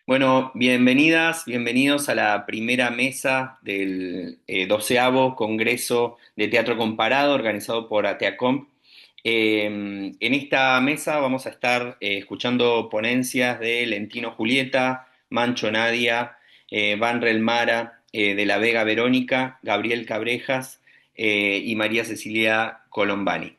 Bueno, bienvenidas, bienvenidos a la primera mesa del 12º Congreso de Teatro Comparado organizado por ATEACOM. En esta mesa vamos a estar escuchando ponencias de Lentino Julieta, Mancho Nadia, Vanrel Mara, de la Vega Verónica, Gabriel Cabrejas y María Cecilia Colombani.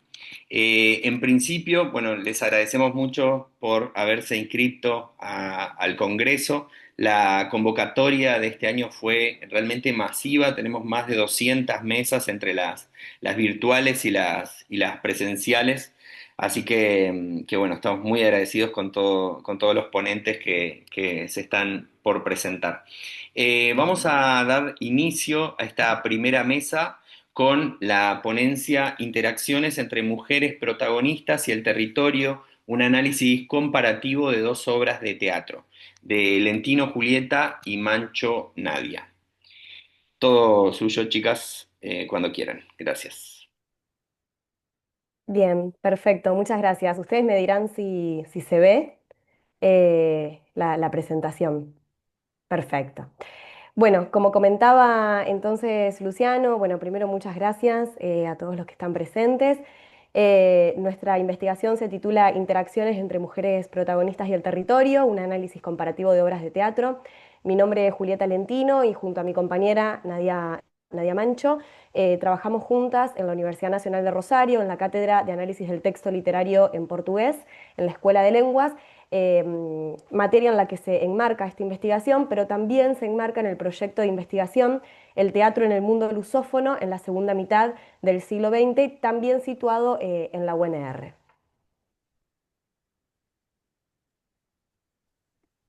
En principio, bueno, les agradecemos mucho por haberse inscrito al Congreso. La convocatoria de este año fue realmente masiva, tenemos más de 200 mesas entre las virtuales y las presenciales, así que bueno, estamos muy agradecidos con todos los ponentes que se están por presentar. Vamos a dar inicio a esta primera mesa con la ponencia Interacciones entre mujeres protagonistas y el territorio, un análisis comparativo de dos obras de teatro, de Lentino Julieta y Mancho Nadia. Todo suyo, chicas, cuando quieran. Gracias. Bien, perfecto, muchas gracias. Ustedes me dirán si se ve la presentación. Perfecto. Bueno, como comentaba entonces Luciano, bueno, primero muchas gracias a todos los que están presentes. Nuestra investigación se titula Interacciones entre mujeres protagonistas y el territorio, un análisis comparativo de obras de teatro. Mi nombre es Julieta Lentino y junto a mi compañera Nadia Mancho trabajamos juntas en la Universidad Nacional de Rosario, en la Cátedra de Análisis del Texto Literario en Portugués, en la Escuela de Lenguas, materia en la que se enmarca esta investigación, pero también se enmarca en el proyecto de investigación El teatro en el mundo lusófono en la segunda mitad del siglo XX, también situado en la UNR.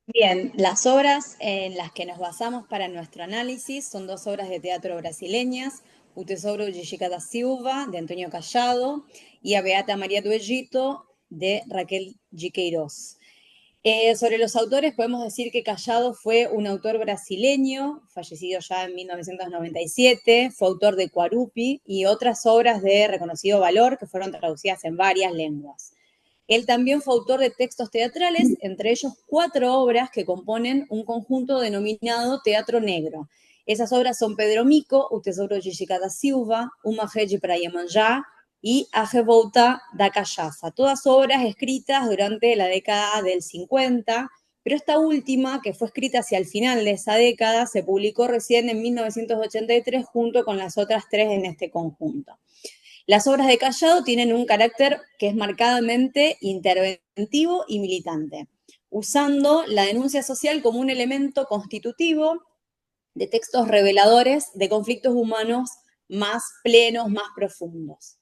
Bien, las obras en las que nos basamos para nuestro análisis son dos obras de teatro brasileñas, O Tesouro de Chica da Silva, de Antonio Callado, y A Beata María do Egito, de Raquel de Queiroz. Sobre los autores podemos decir que Callado fue un autor brasileño, fallecido ya en 1997, fue autor de Quarupi y otras obras de reconocido valor que fueron traducidas en varias lenguas. Él también fue autor de textos teatrales, entre ellos 4 obras que componen un conjunto denominado Teatro Negro. Esas obras son Pedro Mico, O Tesouro de Chica da Silva, Uma Rede para Iemanjá y A Revolta da Cachaça. Todas obras escritas durante la década del 50, pero esta última, que fue escrita hacia el final de esa década, se publicó recién en 1983 junto con las otras 3 en este conjunto. Las obras de Callado tienen un carácter que es marcadamente interventivo y militante, usando la denuncia social como un elemento constitutivo de textos reveladores de conflictos humanos más plenos, más profundos.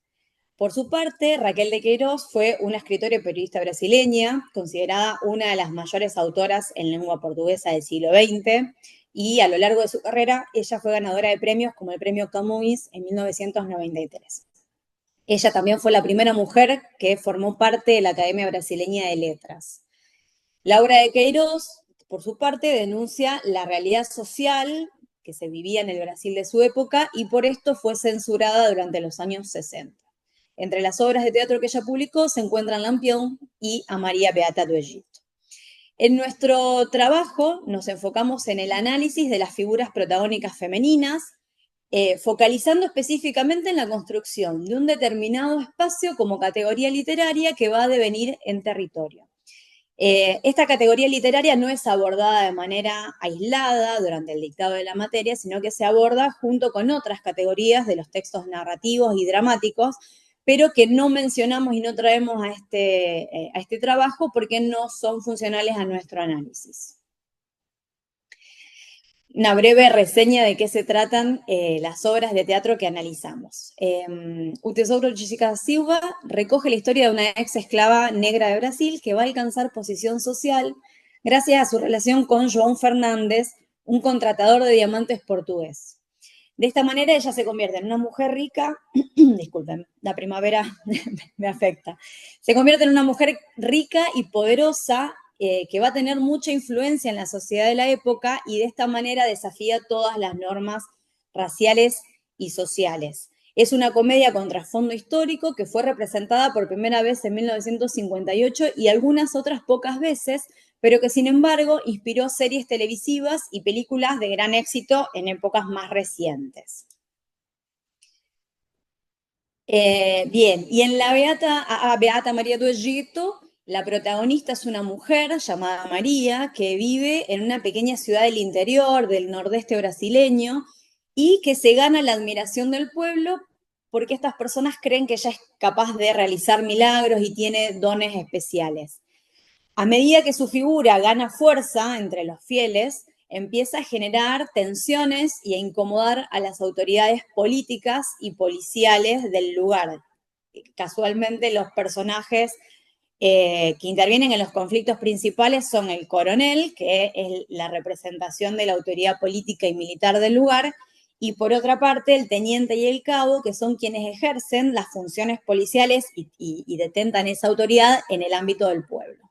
Por su parte, Raquel de Queiroz fue una escritora y periodista brasileña, considerada una de las mayores autoras en lengua portuguesa del siglo XX, y a lo largo de su carrera ella fue ganadora de premios como el Premio Camões en 1993. Ella también fue la primera mujer que formó parte de la Academia Brasileña de Letras. La obra de Queiroz, por su parte, denuncia la realidad social que se vivía en el Brasil de su época y por esto fue censurada durante los años 60. Entre las obras de teatro que ella publicó se encuentran Lampión y A María Beata do Egito. En nuestro trabajo nos enfocamos en el análisis de las figuras protagónicas femeninas, focalizando específicamente en la construcción de un determinado espacio como categoría literaria que va a devenir en territorio. Esta categoría literaria no es abordada de manera aislada durante el dictado de la materia, sino que se aborda junto con otras categorías de los textos narrativos y dramáticos, pero que no mencionamos y no traemos a este trabajo porque no son funcionales a nuestro análisis. Una breve reseña de qué se tratan las obras de teatro que analizamos. O Tesouro de Chica da Silva recoge la historia de una ex esclava negra de Brasil que va a alcanzar posición social gracias a su relación con João Fernández, un contratador de diamantes portugués. De esta manera ella se convierte en una mujer rica, disculpen, la primavera me afecta, se convierte en una mujer rica y poderosa que va a tener mucha influencia en la sociedad de la época y de esta manera desafía todas las normas raciales y sociales. Es una comedia con trasfondo histórico que fue representada por primera vez en 1958 y algunas otras pocas veces, pero que sin embargo inspiró series televisivas y películas de gran éxito en épocas más recientes. Bien, y en la Beata María do Egipto, la protagonista es una mujer llamada María que vive en una pequeña ciudad del interior, del nordeste brasileño, y que se gana la admiración del pueblo porque estas personas creen que ella es capaz de realizar milagros y tiene dones especiales. A medida que su figura gana fuerza entre los fieles, empieza a generar tensiones y a incomodar a las autoridades políticas y policiales del lugar. Casualmente los personajes que intervienen en los conflictos principales son el coronel, que es la representación de la autoridad política y militar del lugar, y por otra parte el teniente y el cabo, que son quienes ejercen las funciones policiales y detentan esa autoridad en el ámbito del pueblo.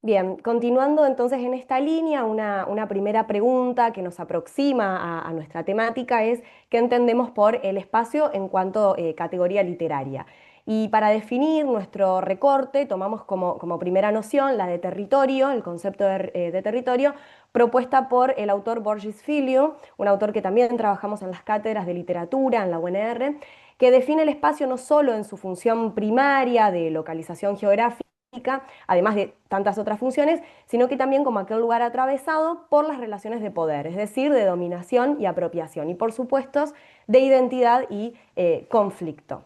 Bien, continuando entonces en esta línea, una primera pregunta que nos aproxima a nuestra temática es ¿qué entendemos por el espacio en cuanto categoría literaria? Y para definir nuestro recorte tomamos como primera noción la de territorio, el concepto de territorio, propuesta por el autor Borges Filio, un autor que también trabajamos en las cátedras de literatura en la UNR, que define el espacio no solo en su función primaria de localización geográfica, además de tantas otras funciones, sino que también como aquel lugar atravesado por las relaciones de poder, es decir, de dominación y apropiación, y por supuesto de identidad y conflicto.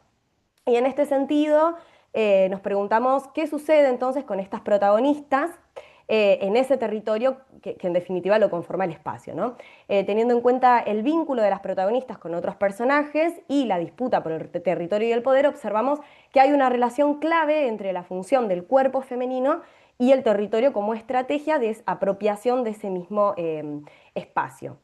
Y en este sentido, nos preguntamos qué sucede entonces con estas protagonistas en ese territorio que en definitiva lo conforma el espacio, ¿no? Teniendo en cuenta el vínculo de las protagonistas con otros personajes y la disputa por el territorio y el poder, observamos que hay una relación clave entre la función del cuerpo femenino y el territorio como estrategia de apropiación de ese mismo espacio.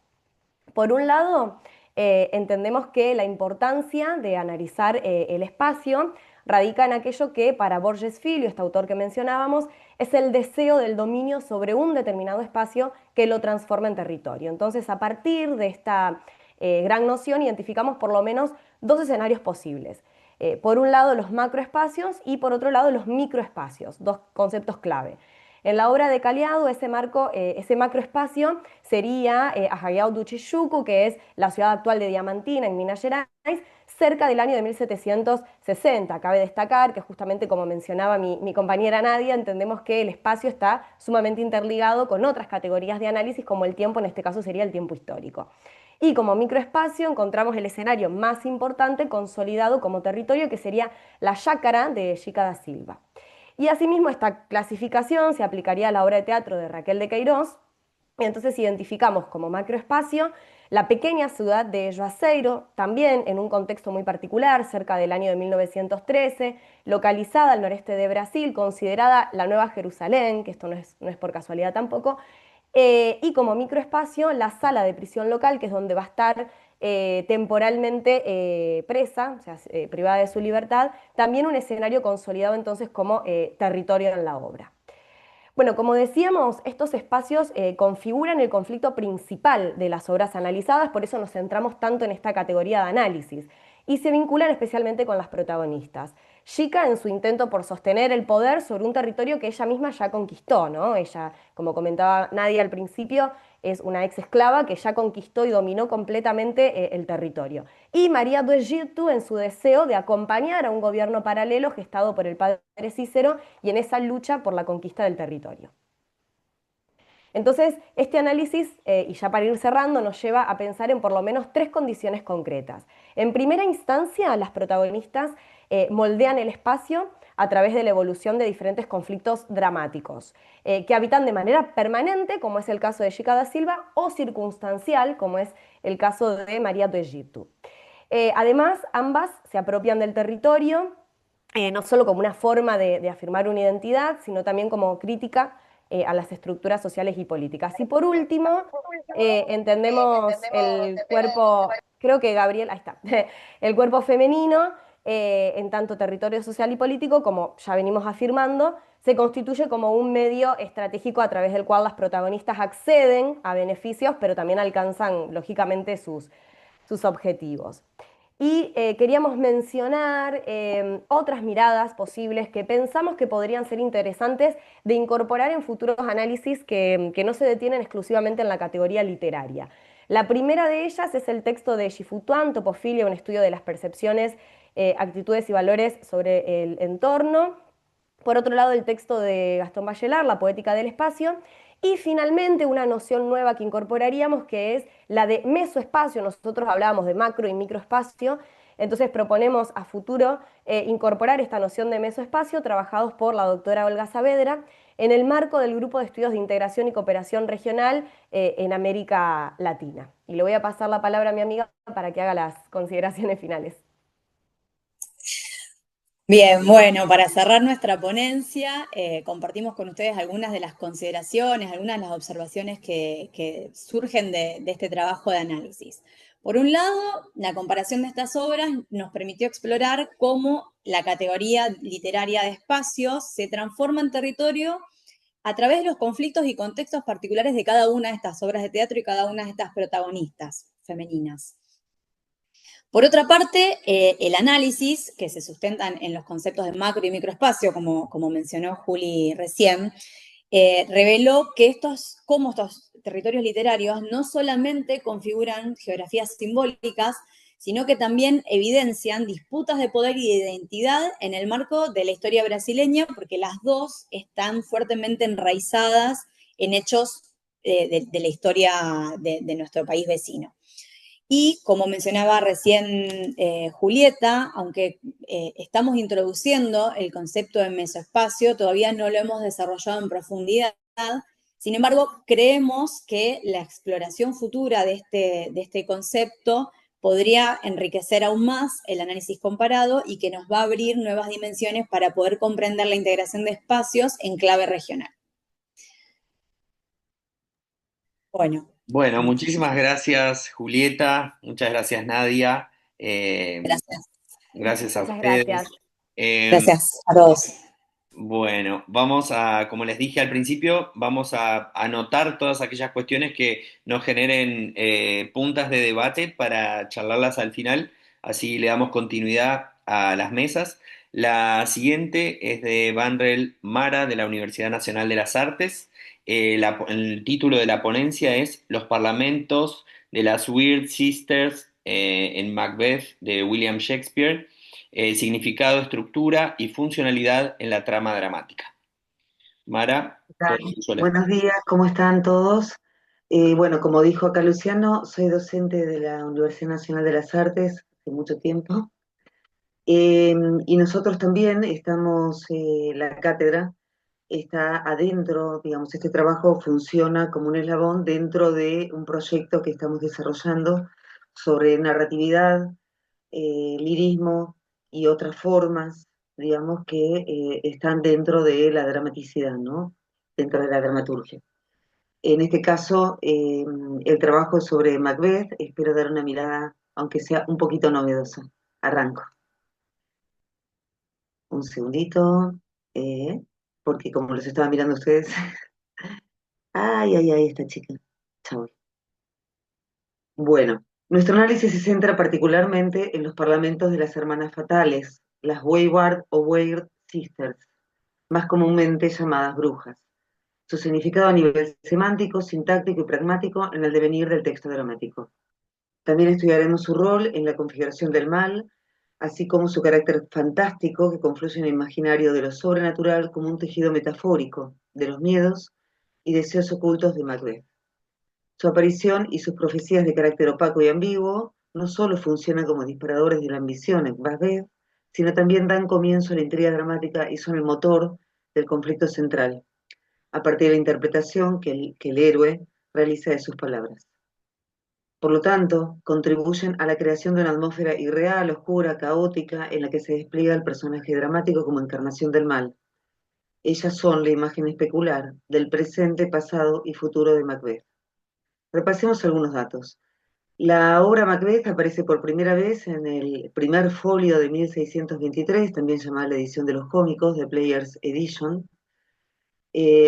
Por un lado, entendemos que la importancia de analizar el espacio radica en aquello que para Borges Filio, este autor que mencionábamos, es el deseo del dominio sobre un determinado espacio que lo transforma en territorio. Entonces, a partir de esta gran noción, identificamos por lo menos dos escenarios posibles. Por un lado, los macroespacios y por otro lado, los microespacios, dos conceptos clave. En la obra de Caliado, ese macroespacio sería Ajayao do Tijuco, que es la ciudad actual de Diamantina, en Minas Gerais, cerca del año de 1760. Cabe destacar que justamente como mencionaba mi compañera Nadia, entendemos que el espacio está sumamente interligado con otras categorías de análisis, como el tiempo, en este caso sería el tiempo histórico. Y como microespacio encontramos el escenario más importante consolidado como territorio, que sería la Chácara de Chica da Silva. Y asimismo esta clasificación se aplicaría a la obra de teatro de Raquel de Queiroz, y entonces identificamos como macroespacio la pequeña ciudad de Juazeiro, también en un contexto muy particular, cerca del año de 1913, localizada al noreste de Brasil, considerada la Nueva Jerusalén, que esto no es por casualidad tampoco, y como microespacio la sala de prisión local, que es donde va a estar temporalmente presa, o sea, privada de su libertad, también un escenario consolidado entonces como territorio en la obra. Bueno, como decíamos, estos espacios configuran el conflicto principal de las obras analizadas, por eso nos centramos tanto en esta categoría de análisis, y se vinculan especialmente con las protagonistas. Chica en su intento por sostener el poder sobre un territorio que ella misma ya conquistó, ¿no? Ella, como comentaba Nadia al principio, es una ex esclava que ya conquistó y dominó completamente el territorio. Y María do Egito en su deseo de acompañar a un gobierno paralelo gestado por el padre Cícero y en esa lucha por la conquista del territorio. Entonces, este análisis, y ya para ir cerrando, nos lleva a pensar en por lo menos tres condiciones concretas. En primera instancia, las protagonistas moldean el espacio a través de la evolución de diferentes conflictos dramáticos, que habitan de manera permanente, como es el caso de Chica da Silva, o circunstancial, como es el caso de María do Egito. Además, ambas se apropian del territorio, no solo como una forma de afirmar una identidad, sino también como crítica a las estructuras sociales y políticas. Y por último, entendemos el cuerpo, creo que Gabriel, ahí está, el cuerpo femenino en tanto territorio social y político, como ya venimos afirmando, se constituye como un medio estratégico a través del cual las protagonistas acceden a beneficios, pero también alcanzan, lógicamente, sus objetivos. Y queríamos mencionar otras miradas posibles que pensamos que podrían ser interesantes de incorporar en futuros análisis que no se detienen exclusivamente en la categoría literaria. La primera de ellas es el texto de Gifutuan, Topofilia, un estudio de las percepciones, actitudes y valores sobre el entorno. Por otro lado, el texto de Gastón Bachelard, La poética del espacio. Y finalmente, una noción nueva que incorporaríamos, que es la de mesoespacio. Nosotros hablábamos de macro y microespacio, entonces proponemos a futuro incorporar esta noción de mesoespacio, trabajados por la doctora Olga Saavedra, en el marco del Grupo de Estudios de Integración y Cooperación Regional en América Latina. Y le voy a pasar la palabra a mi amiga para que haga las consideraciones finales. Bien, bueno, para cerrar nuestra ponencia, compartimos con ustedes algunas de las consideraciones, algunas de las observaciones que surgen de este trabajo de análisis. Por un lado, la comparación de estas obras nos permitió explorar cómo la categoría literaria de espacio se transforma en territorio a través de los conflictos y contextos particulares de cada una de estas obras de teatro y cada una de estas protagonistas femeninas. Por otra parte, el análisis, que se sustentan en los conceptos de macro y microespacio, como mencionó Juli recién, reveló que cómo estos territorios literarios no solamente configuran geografías simbólicas, sino que también evidencian disputas de poder y de identidad en el marco de la historia brasileña, porque las dos están fuertemente enraizadas en hechos de la historia de nuestro país vecino. Y como mencionaba recién Julieta, aunque estamos introduciendo el concepto de mesoespacio, todavía no lo hemos desarrollado en profundidad. Sin embargo, creemos que la exploración futura de este concepto podría enriquecer aún más el análisis comparado y que nos va a abrir nuevas dimensiones para poder comprender la integración de espacios en clave regional. Bueno, muchísimas gracias, Julieta. Muchas gracias, Nadia. Gracias. Gracias a Muchas ustedes. gracias. Gracias a todos. Bueno, como les dije al principio, vamos a anotar todas aquellas cuestiones que nos generen puntas de debate para charlarlas al final, así le damos continuidad a las mesas. La siguiente es de Vanrel Mara, de la Universidad Nacional de las Artes. El título de la ponencia es Los parlamentos de las Weird Sisters en Macbeth, de William Shakespeare. Significado, estructura y funcionalidad en la trama dramática. Mara, ¿Qué tal? todo tuyo el Buenos espacio. días, ¿cómo están todos? Bueno, como dijo acá Luciano, soy docente de la Universidad Nacional de las Artes hace mucho tiempo. Y nosotros también estamos, la cátedra está adentro, digamos, este trabajo funciona como un eslabón dentro de un proyecto que estamos desarrollando sobre narratividad, lirismo y otras formas, digamos, que están dentro de la dramaticidad, ¿no? Dentro de la dramaturgia. En este caso, el trabajo es sobre Macbeth, espero dar una mirada, aunque sea un poquito novedosa. Arranco. Un segundito, porque como los estaba mirando ustedes. Ay, ay, ay, esta chica. Chao. Bueno, nuestro análisis se centra particularmente en los parlamentos de las hermanas fatales, las Wayward o Weird Sisters, más comúnmente llamadas brujas. Su significado a nivel semántico, sintáctico y pragmático en el devenir del texto dramático. También estudiaremos su rol en la configuración del mal, así como su carácter fantástico que confluye en el imaginario de lo sobrenatural como un tejido metafórico de los miedos y deseos ocultos de Macbeth. Su aparición y sus profecías de carácter opaco y ambiguo no solo funcionan como disparadores de la ambición en Macbeth, sino también dan comienzo a la intriga dramática y son el motor del conflicto central, a partir de la interpretación que el héroe realiza de sus palabras. Por lo tanto, contribuyen a la creación de una atmósfera irreal, oscura, caótica, en la que se despliega el personaje dramático como encarnación del mal. Ellas son la imagen especular del presente, pasado y futuro de Macbeth. Repasemos algunos datos. La obra Macbeth aparece por primera vez en el primer folio de 1623, también llamada la edición de los cómicos, de Players Edition,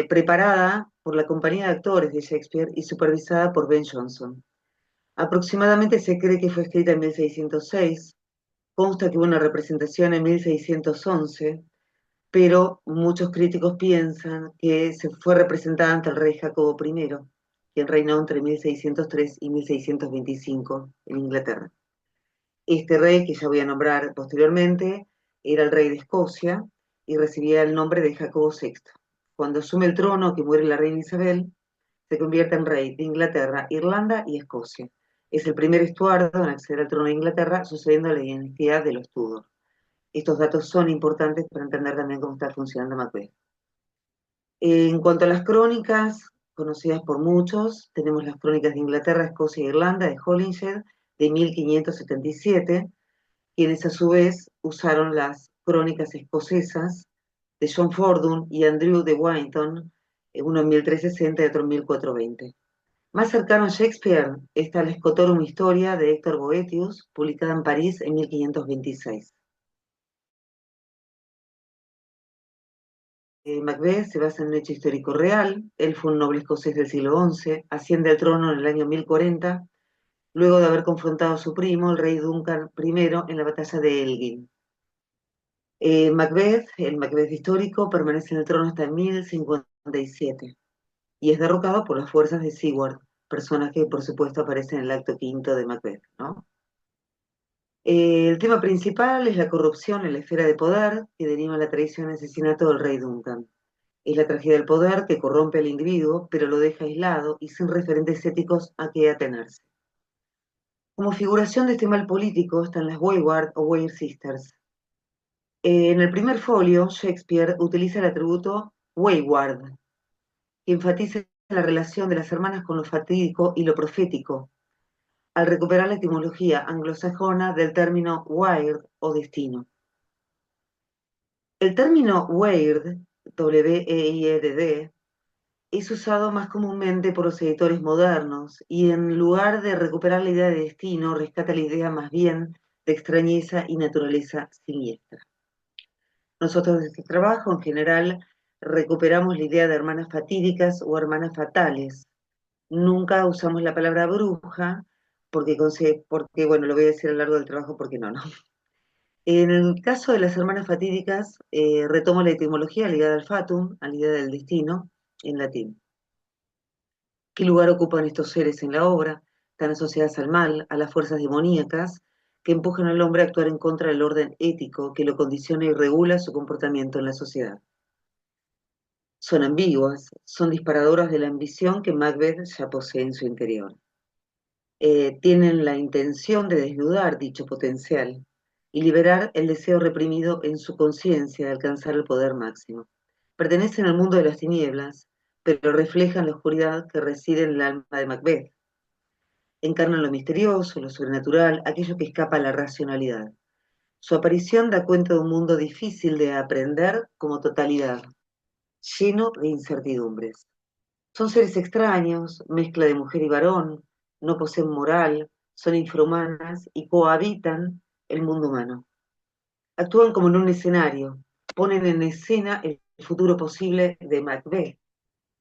preparada por la compañía de actores de Shakespeare y supervisada por Ben Jonson. Aproximadamente se cree que fue escrita en 1606, consta que hubo una representación en 1611, pero muchos críticos piensan que se fue representada ante el rey Jacobo I, quien reinó entre 1603 y 1625 en Inglaterra. Este rey, que ya voy a nombrar posteriormente, era el rey de Escocia y recibía el nombre de Jacobo VI. Cuando asume el trono, que muere la reina Isabel, se convierte en rey de Inglaterra, Irlanda y Escocia. Es el primer Estuardo en acceder al trono de Inglaterra, sucediendo a la dinastía de los Tudor. Estos datos son importantes para entender también cómo está funcionando Macbeth. En cuanto a las crónicas, conocidas por muchos, tenemos las crónicas de Inglaterra, Escocia e Irlanda de Holinshed de 1577, quienes a su vez usaron las crónicas escocesas de John Fordun y Andrew de Wynton, uno en 1360 y otro en 1420. Más cercano a Shakespeare está la Scotorum Historia de Héctor Boetius, publicada en París en 1526. Macbeth se basa en un hecho histórico real. Él fue un noble escocés del siglo XI, asciende al trono en el año 1040, luego de haber confrontado a su primo, el rey Duncan I, en la batalla de Elgin. Macbeth, el Macbeth histórico, permanece en el trono hasta 1057 y es derrocado por las fuerzas de Sigurd, personaje que por supuesto aparece en el acto quinto de Macbeth, ¿no? El tema principal es la corrupción en la esfera de poder que deriva en la traición y asesinato del rey Duncan. Es la tragedia del poder que corrompe al individuo, pero lo deja aislado y sin referentes éticos a qué atenerse. Como figuración de este mal político están las Wayward o Weir Sisters. En el primer folio, Shakespeare utiliza el atributo wayward, que enfatiza la relación de las hermanas con lo fatídico y lo profético, al recuperar la etimología anglosajona del término weird o destino. El término weird, W-E-I-R-D, es usado más comúnmente por los editores modernos y en lugar de recuperar la idea de destino, rescata la idea más bien de extrañeza y naturaleza siniestra. Nosotros desde este trabajo en general recuperamos la idea de hermanas fatídicas o hermanas fatales. Nunca usamos la palabra bruja porque bueno, lo voy a decir a lo largo del trabajo porque no. En el caso de las hermanas fatídicas, retomo la etimología ligada al fatum, a la idea del destino, en latín. ¿Qué lugar ocupan estos seres en la obra, tan asociadas al mal, a las fuerzas demoníacas, que empujan al hombre a actuar en contra del orden ético que lo condiciona y regula su comportamiento en la sociedad? Son ambiguas, son disparadoras de la ambición que Macbeth ya posee en su interior. Tienen la intención de desnudar dicho potencial y liberar el deseo reprimido en su conciencia de alcanzar el poder máximo. Pertenecen al mundo de las tinieblas, pero reflejan la oscuridad que reside en el alma de Macbeth. Encarnan lo misterioso, lo sobrenatural, aquello que escapa a la racionalidad. Su aparición da cuenta de un mundo difícil de aprender como totalidad, lleno de incertidumbres. Son seres extraños, mezcla de mujer y varón, no poseen moral, son infrahumanas y cohabitan el mundo humano. Actúan como en un escenario, ponen en escena el futuro posible de Macbeth,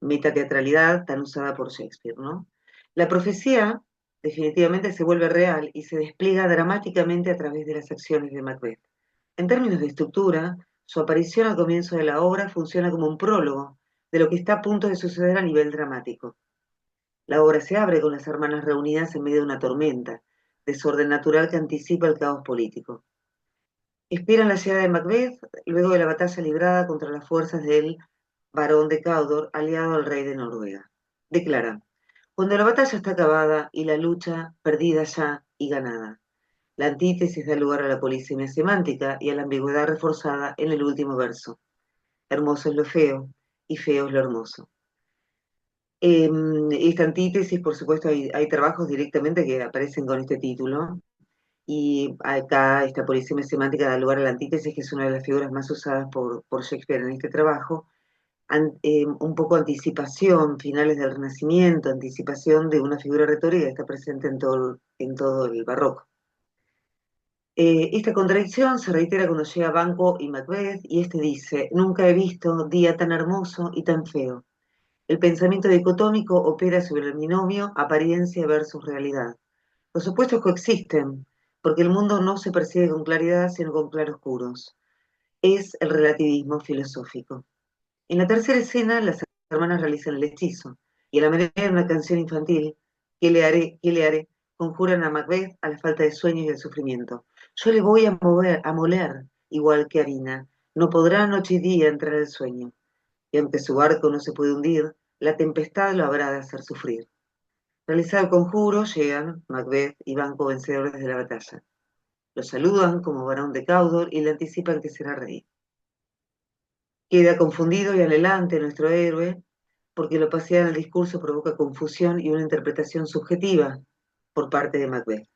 metateatralidad tan usada por Shakespeare, ¿no? La profecía definitivamente se vuelve real y se despliega dramáticamente a través de las acciones de Macbeth. En términos de estructura, su aparición al comienzo de la obra funciona como un prólogo de lo que está a punto de suceder a nivel dramático. La obra se abre con las hermanas reunidas en medio de una tormenta, desorden natural que anticipa el caos político. Esperan la llegada de Macbeth luego de la batalla librada contra las fuerzas del barón de Cawdor, aliado al rey de Noruega. Declaran: cuando la batalla está acabada y la lucha perdida ya y ganada. La antítesis da lugar a la polisemia semántica y a la ambigüedad reforzada en el último verso. Hermoso es lo feo y feo es lo hermoso. Esta antítesis, por supuesto, hay trabajos directamente que aparecen con este título, y acá esta polisemia semántica da lugar a la antítesis, que es una de las figuras más usadas por Shakespeare en este trabajo. un poco anticipación, finales del Renacimiento, anticipación de una figura retórica que está presente en todo el barroco. Esta contradicción se reitera cuando llega Banquo y Macbeth, y este dice: nunca he visto día tan hermoso y tan feo. El pensamiento dicotómico opera sobre el binomio apariencia versus realidad. Los opuestos coexisten, porque el mundo no se percibe con claridad, sino con claroscuros. Es el relativismo filosófico. En la tercera escena, las hermanas realizan el hechizo, y a la manera de una canción infantil, ¿qué le haré? ¿Qué le haré? Conjuran a Macbeth a la falta de sueños y al sufrimiento. Yo le voy a moler, igual que harina. No podrá noche y día entrar el sueño. Y aunque su barco no se puede hundir, la tempestad lo habrá de hacer sufrir. Realizado el conjuro, llegan Macbeth y Banquo vencedores de la batalla. Lo saludan como varón de Caudor y le anticipan que será rey. Queda confundido y anhelante nuestro héroe, porque la opacidad del discurso provoca confusión y una interpretación subjetiva por parte de Macbeth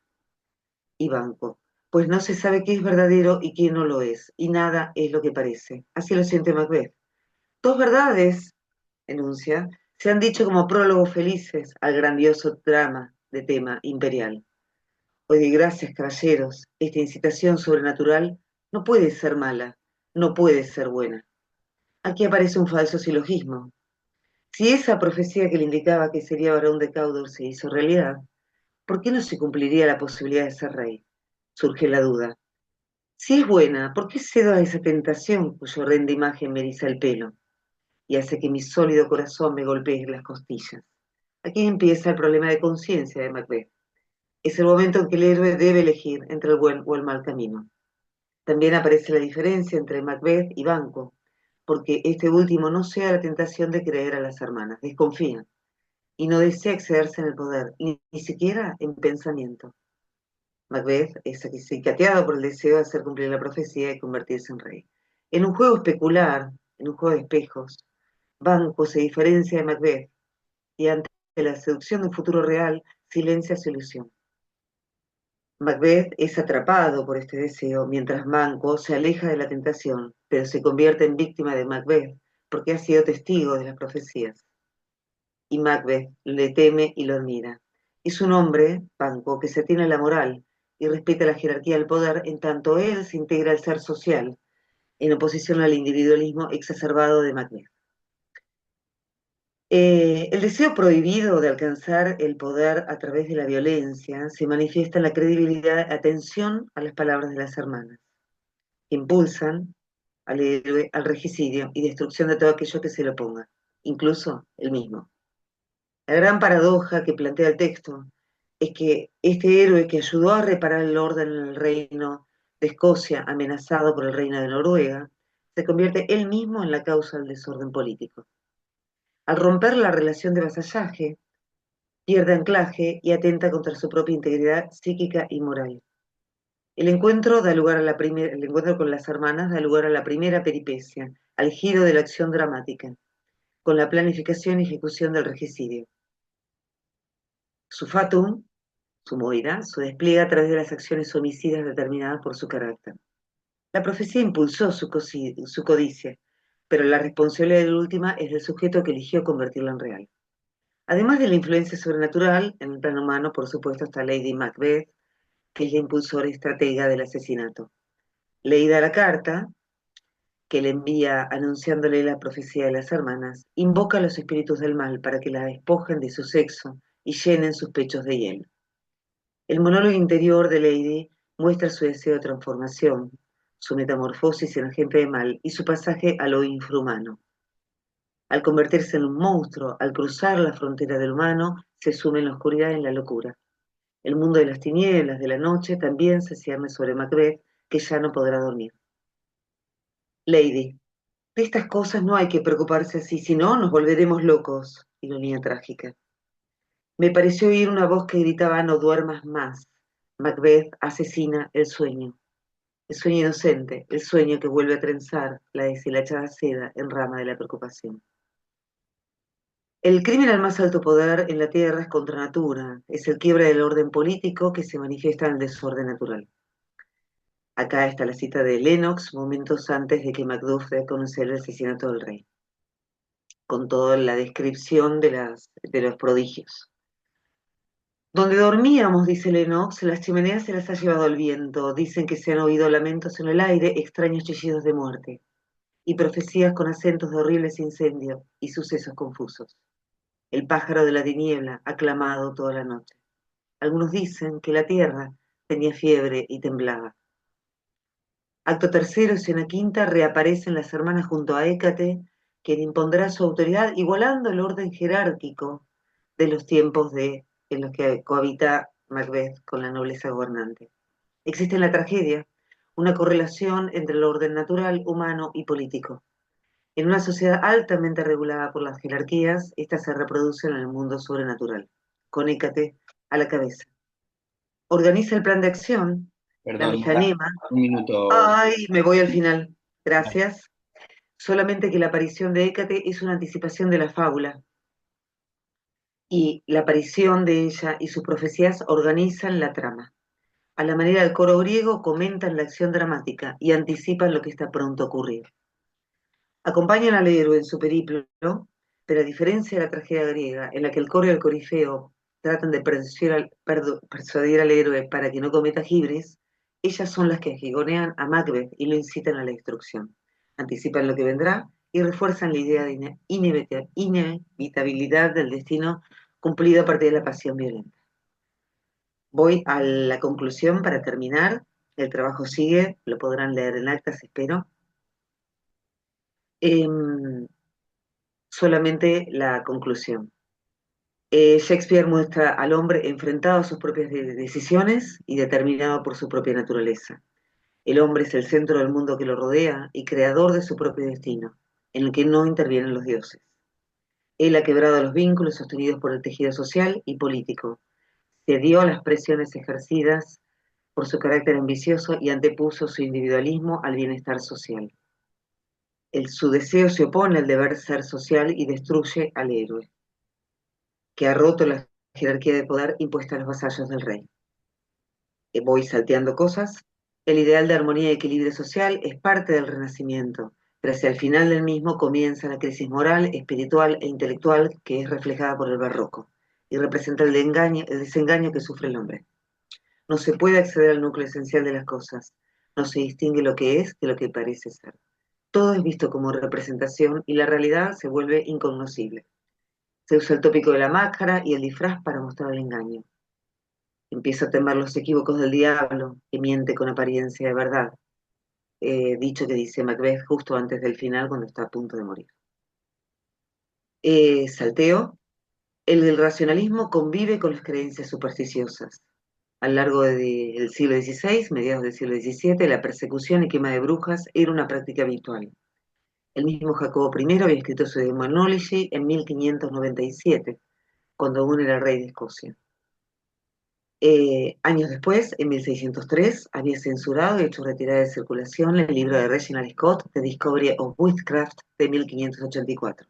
y Banquo, pues no se sabe qué es verdadero y qué no lo es, y nada es lo que parece. Así lo siente Macbeth. Dos verdades, enuncia, se han dicho como prólogos felices al grandioso drama de tema imperial. Hoy de gracias, caballeros, esta incitación sobrenatural no puede ser mala, no puede ser buena. Aquí aparece un falso silogismo. Si esa profecía que le indicaba que sería varón de Cawdor se hizo realidad, ¿por qué no se cumpliría la posibilidad de ser rey? Surge la duda. Si es buena, ¿por qué cedo a esa tentación cuya horrenda imagen me eriza el pelo y hace que mi sólido corazón me golpee las costillas? Aquí empieza el problema de conciencia de Macbeth. Es el momento en que el héroe debe elegir entre el buen o el mal camino. También aparece la diferencia entre Macbeth y Banquo, porque este último no sea la tentación de creer a las hermanas, desconfía, y no desea excederse en el poder, ni siquiera en pensamiento. Macbeth es acicateado por el deseo de hacer cumplir la profecía y convertirse en rey. En un juego especular, en un juego de espejos, Banquo se diferencia de Macbeth y ante la seducción de un futuro real, silencia su ilusión. Macbeth es atrapado por este deseo, mientras Banquo se aleja de la tentación, pero se convierte en víctima de Macbeth porque ha sido testigo de las profecías. Y Macbeth le teme y lo admira. Es un hombre, Banquo, que se atiene a la moral y respeta la jerarquía del poder, en tanto él se integra al ser social, en oposición al individualismo exacerbado de Macbeth. El deseo prohibido de alcanzar el poder a través de la violencia se manifiesta en la credibilidad, atención a las palabras de las hermanas, que impulsan al héroe al regicidio y destrucción de todo aquello que se le oponga, incluso el mismo. La gran paradoja que plantea el texto es que este héroe que ayudó a reparar el orden en el reino de Escocia, amenazado por el reino de Noruega, se convierte él mismo en la causa del desorden político. Al romper la relación de vasallaje, pierde anclaje y atenta contra su propia integridad psíquica y moral. El encuentro con las hermanas da lugar a la primera peripecia, al giro de la acción dramática, con la planificación y ejecución del regicidio. Su fatum, su moira, su despliegue a través de las acciones homicidas determinadas por su carácter. La profecía impulsó su codicia, pero la responsabilidad de la última es del sujeto que eligió convertirla en real. Además de la influencia sobrenatural, en el plano humano, por supuesto, está Lady Macbeth, que es la impulsora y estratega del asesinato. Leída la carta, que le envía anunciándole la profecía de las hermanas, invoca a los espíritus del mal para que la despojen de su sexo y llenen sus pechos de hielo. El monólogo interior de Lady muestra su deseo de transformación, su metamorfosis en agente de mal y su pasaje a lo infrahumano. Al convertirse en un monstruo, al cruzar la frontera del humano, se sume en la oscuridad y en la locura. El mundo de las tinieblas de la noche también se cierne sobre Macbeth, que ya no podrá dormir. Lady, de estas cosas no hay que preocuparse así, si no nos volveremos locos. Ironía trágica. Me pareció oír una voz que gritaba: no duermas más. Macbeth asesina el sueño inocente, el sueño que vuelve a trenzar la deshilachada seda en rama de la preocupación. El crimen al más alto poder en la tierra es contra natura, es el quiebre del orden político que se manifiesta en el desorden natural. Acá está la cita de Lennox, momentos antes de que Macduff dé a conocer el asesinato del rey. con toda la descripción de los prodigios. Donde dormíamos, dice Lennox, las chimeneas se las ha llevado el viento. Dicen que se han oído lamentos en el aire, extraños chillidos de muerte, y profecías con acentos de horribles incendios y sucesos confusos. El pájaro de la tiniebla ha clamado toda la noche. Algunos dicen que la tierra tenía fiebre y temblaba. Acto tercero, escena quinta, reaparecen las hermanas junto a Hécate, quien impondrá su autoridad igualando el orden jerárquico de los tiempos en los que cohabita Macbeth con la nobleza gobernante. Existe en la tragedia una correlación entre el orden natural, humano y político. En una sociedad altamente regulada por las jerarquías, éstas se reproducen en el mundo sobrenatural, con Hécate a la cabeza. Organiza el plan de acción, la Perdón, Mara, mecanema. un minuto. Ay, me voy al final. Gracias. Solamente que la aparición de Hécate es una anticipación de la fábula, y la aparición de ella y sus profecías organizan la trama. A la manera del coro griego, comentan la acción dramática y anticipan lo que está pronto a ocurrir. Acompañan al héroe en su periplo, pero a diferencia de la tragedia griega, en la que el coro y el corifeo tratan de persuadir al héroe para que no cometa gibres, ellas son las que agigonean a Macbeth y lo incitan a la destrucción. Anticipan lo que vendrá y refuerzan la idea de inevitabilidad del destino cumplido a partir de la pasión violenta. Voy a la conclusión para terminar. El trabajo sigue, lo podrán leer en actas, espero. Solamente la conclusión. Shakespeare muestra al hombre enfrentado a sus propias decisiones y determinado por su propia naturaleza. El hombre es el centro del mundo que lo rodea y creador de su propio destino, en el que no intervienen los dioses. Él ha quebrado los vínculos sostenidos por el tejido social y político, cedió a las presiones ejercidas por su carácter ambicioso y antepuso su individualismo al bienestar social. Su deseo se opone al deber ser social y destruye al héroe, que ha roto la jerarquía de poder impuesta a los vasallos del rey. Voy salteando cosas. El ideal de armonía y equilibrio social es parte del Renacimiento, pero hacia el final del mismo comienza la crisis moral, espiritual e intelectual que es reflejada por el barroco y representa el desengaño que sufre el hombre. No se puede acceder al núcleo esencial de las cosas, no se distingue lo que es de lo que parece ser. Todo es visto como representación y la realidad se vuelve incognoscible. Se usa el tópico de la máscara y el disfraz para mostrar el engaño. Empieza a temer los equívocos del diablo, que miente con apariencia de verdad. Dicho que dice Macbeth justo antes del final, cuando está a punto de morir. Salteo. El racionalismo convive con las creencias supersticiosas. A lo largo del siglo XVI, mediados del siglo XVII, la persecución y quema de brujas era una práctica habitual. El mismo Jacobo I había escrito su Demonology en 1597, cuando aún era rey de Escocia. Años después, en 1603, había censurado y hecho retirada de circulación el libro de Reginald Scott, The Discovery of Witchcraft, de 1584,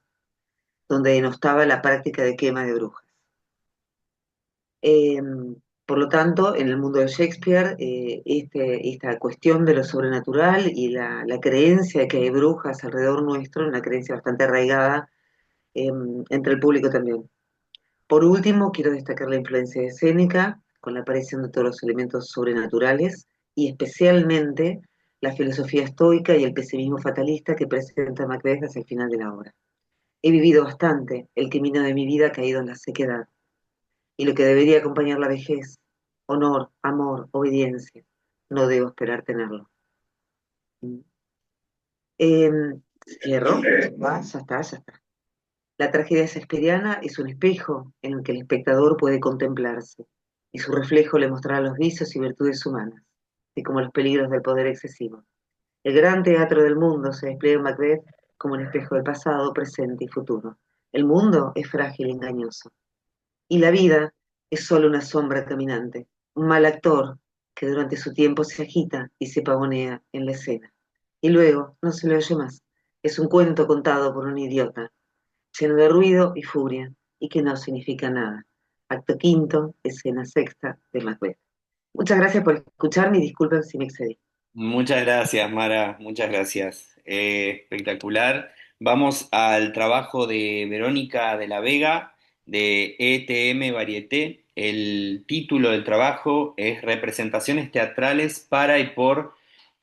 donde denostaba la práctica de quema de brujas. Por lo tanto, en el mundo de Shakespeare, esta cuestión de lo sobrenatural y la creencia de que hay brujas alrededor nuestro, una creencia bastante arraigada entre el público también. Por último, quiero destacar la influencia escénica, con la aparición de todos los elementos sobrenaturales, y especialmente la filosofía estoica y el pesimismo fatalista que presenta Macbeth hacia el final de la obra. He vivido bastante, el camino de mi vida ha caído en la sequedad, y lo que debería acompañar la vejez, honor, amor, obediencia, no debo esperar tenerlo. Cierro, ya está, ya está. La tragedia shakespeariana es un espejo en el que el espectador puede contemplarse, y su reflejo le mostrará los vicios y virtudes humanas, así como los peligros del poder excesivo. El gran teatro del mundo se despliega en Macbeth como un espejo del pasado, presente y futuro. El mundo es frágil y engañoso, y la vida es solo una sombra caminante, un mal actor que durante su tiempo se agita y se pavonea en la escena. Y luego no se le oye más. Es un cuento contado por un idiota, lleno de ruido y furia, y que no significa nada. Acto quinto, escena sexta de Macbeth. Muchas gracias por escucharme y disculpen si me excedí. Muchas gracias, Mara, muchas gracias. Espectacular. Vamos al trabajo de Verónica de la Vega de ETM Varieté. El título del trabajo es Representaciones teatrales para y por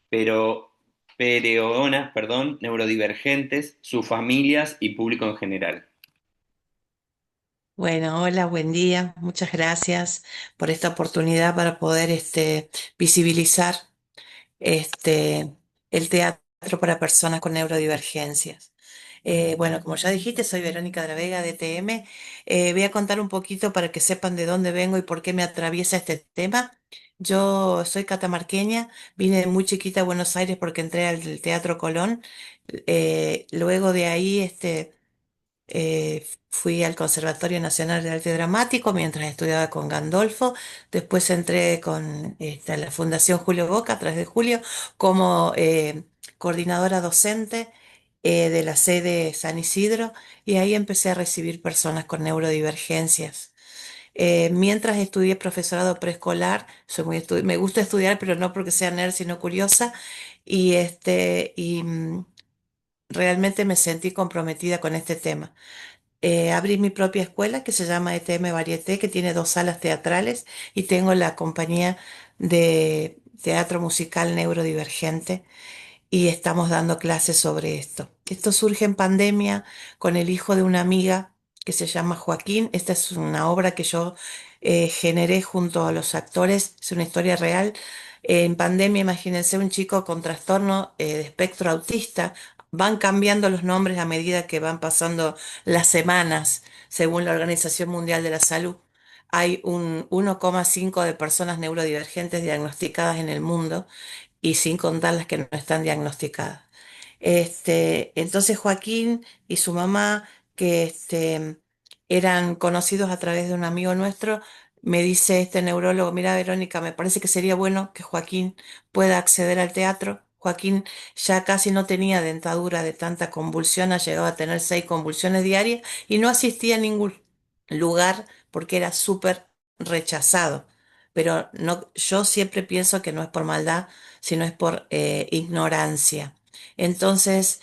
pero, pereonas, perdón, neurodivergentes, sus familias y público en general. Bueno, hola, buen día. Muchas gracias por esta oportunidad para poder visibilizar este, el teatro para personas con neurodivergencias. Bueno, como ya dijiste, soy Verónica de la Vega de TM. Voy a contar un poquito para que sepan de dónde vengo y por qué me atraviesa este tema. Yo soy catamarqueña, vine muy chiquita a Buenos Aires porque entré al Teatro Colón. Luego de ahí, fui al Conservatorio Nacional de Arte Dramático mientras estudiaba con Gandolfo. Después entré con a la Fundación Julio Boca, a través de Julio, como coordinadora docente de la sede San Isidro, y ahí empecé a recibir personas con neurodivergencias. Mientras estudié profesorado preescolar, me gusta estudiar, pero no porque sea nerd, sino curiosa, y realmente me sentí comprometida con este tema. Abrí mi propia escuela que se llama ETM Varieté, que tiene dos salas teatrales, y tengo la compañía de teatro musical neurodivergente, y estamos dando clases sobre esto. Esto surge en pandemia con el hijo de una amiga que se llama Joaquín. Esta es una obra que yo generé junto a los actores, es una historia real. En pandemia, imagínense un chico con trastorno de espectro autista. Van cambiando los nombres a medida que van pasando las semanas, según la Organización Mundial de la Salud. Hay un 1,5 de personas neurodivergentes diagnosticadas en el mundo, y sin contar las que no están diagnosticadas. Entonces Joaquín y su mamá, que eran conocidos a través de un amigo nuestro, me dice este neurólogo: mira, Verónica, me parece que sería bueno que Joaquín pueda acceder al teatro. Joaquín ya casi no tenía dentadura de tanta convulsión, ha llegado a tener 6 convulsiones diarias y no asistía a ningún lugar porque era súper rechazado. Pero no, yo siempre pienso que no es por maldad, sino es por ignorancia. Entonces,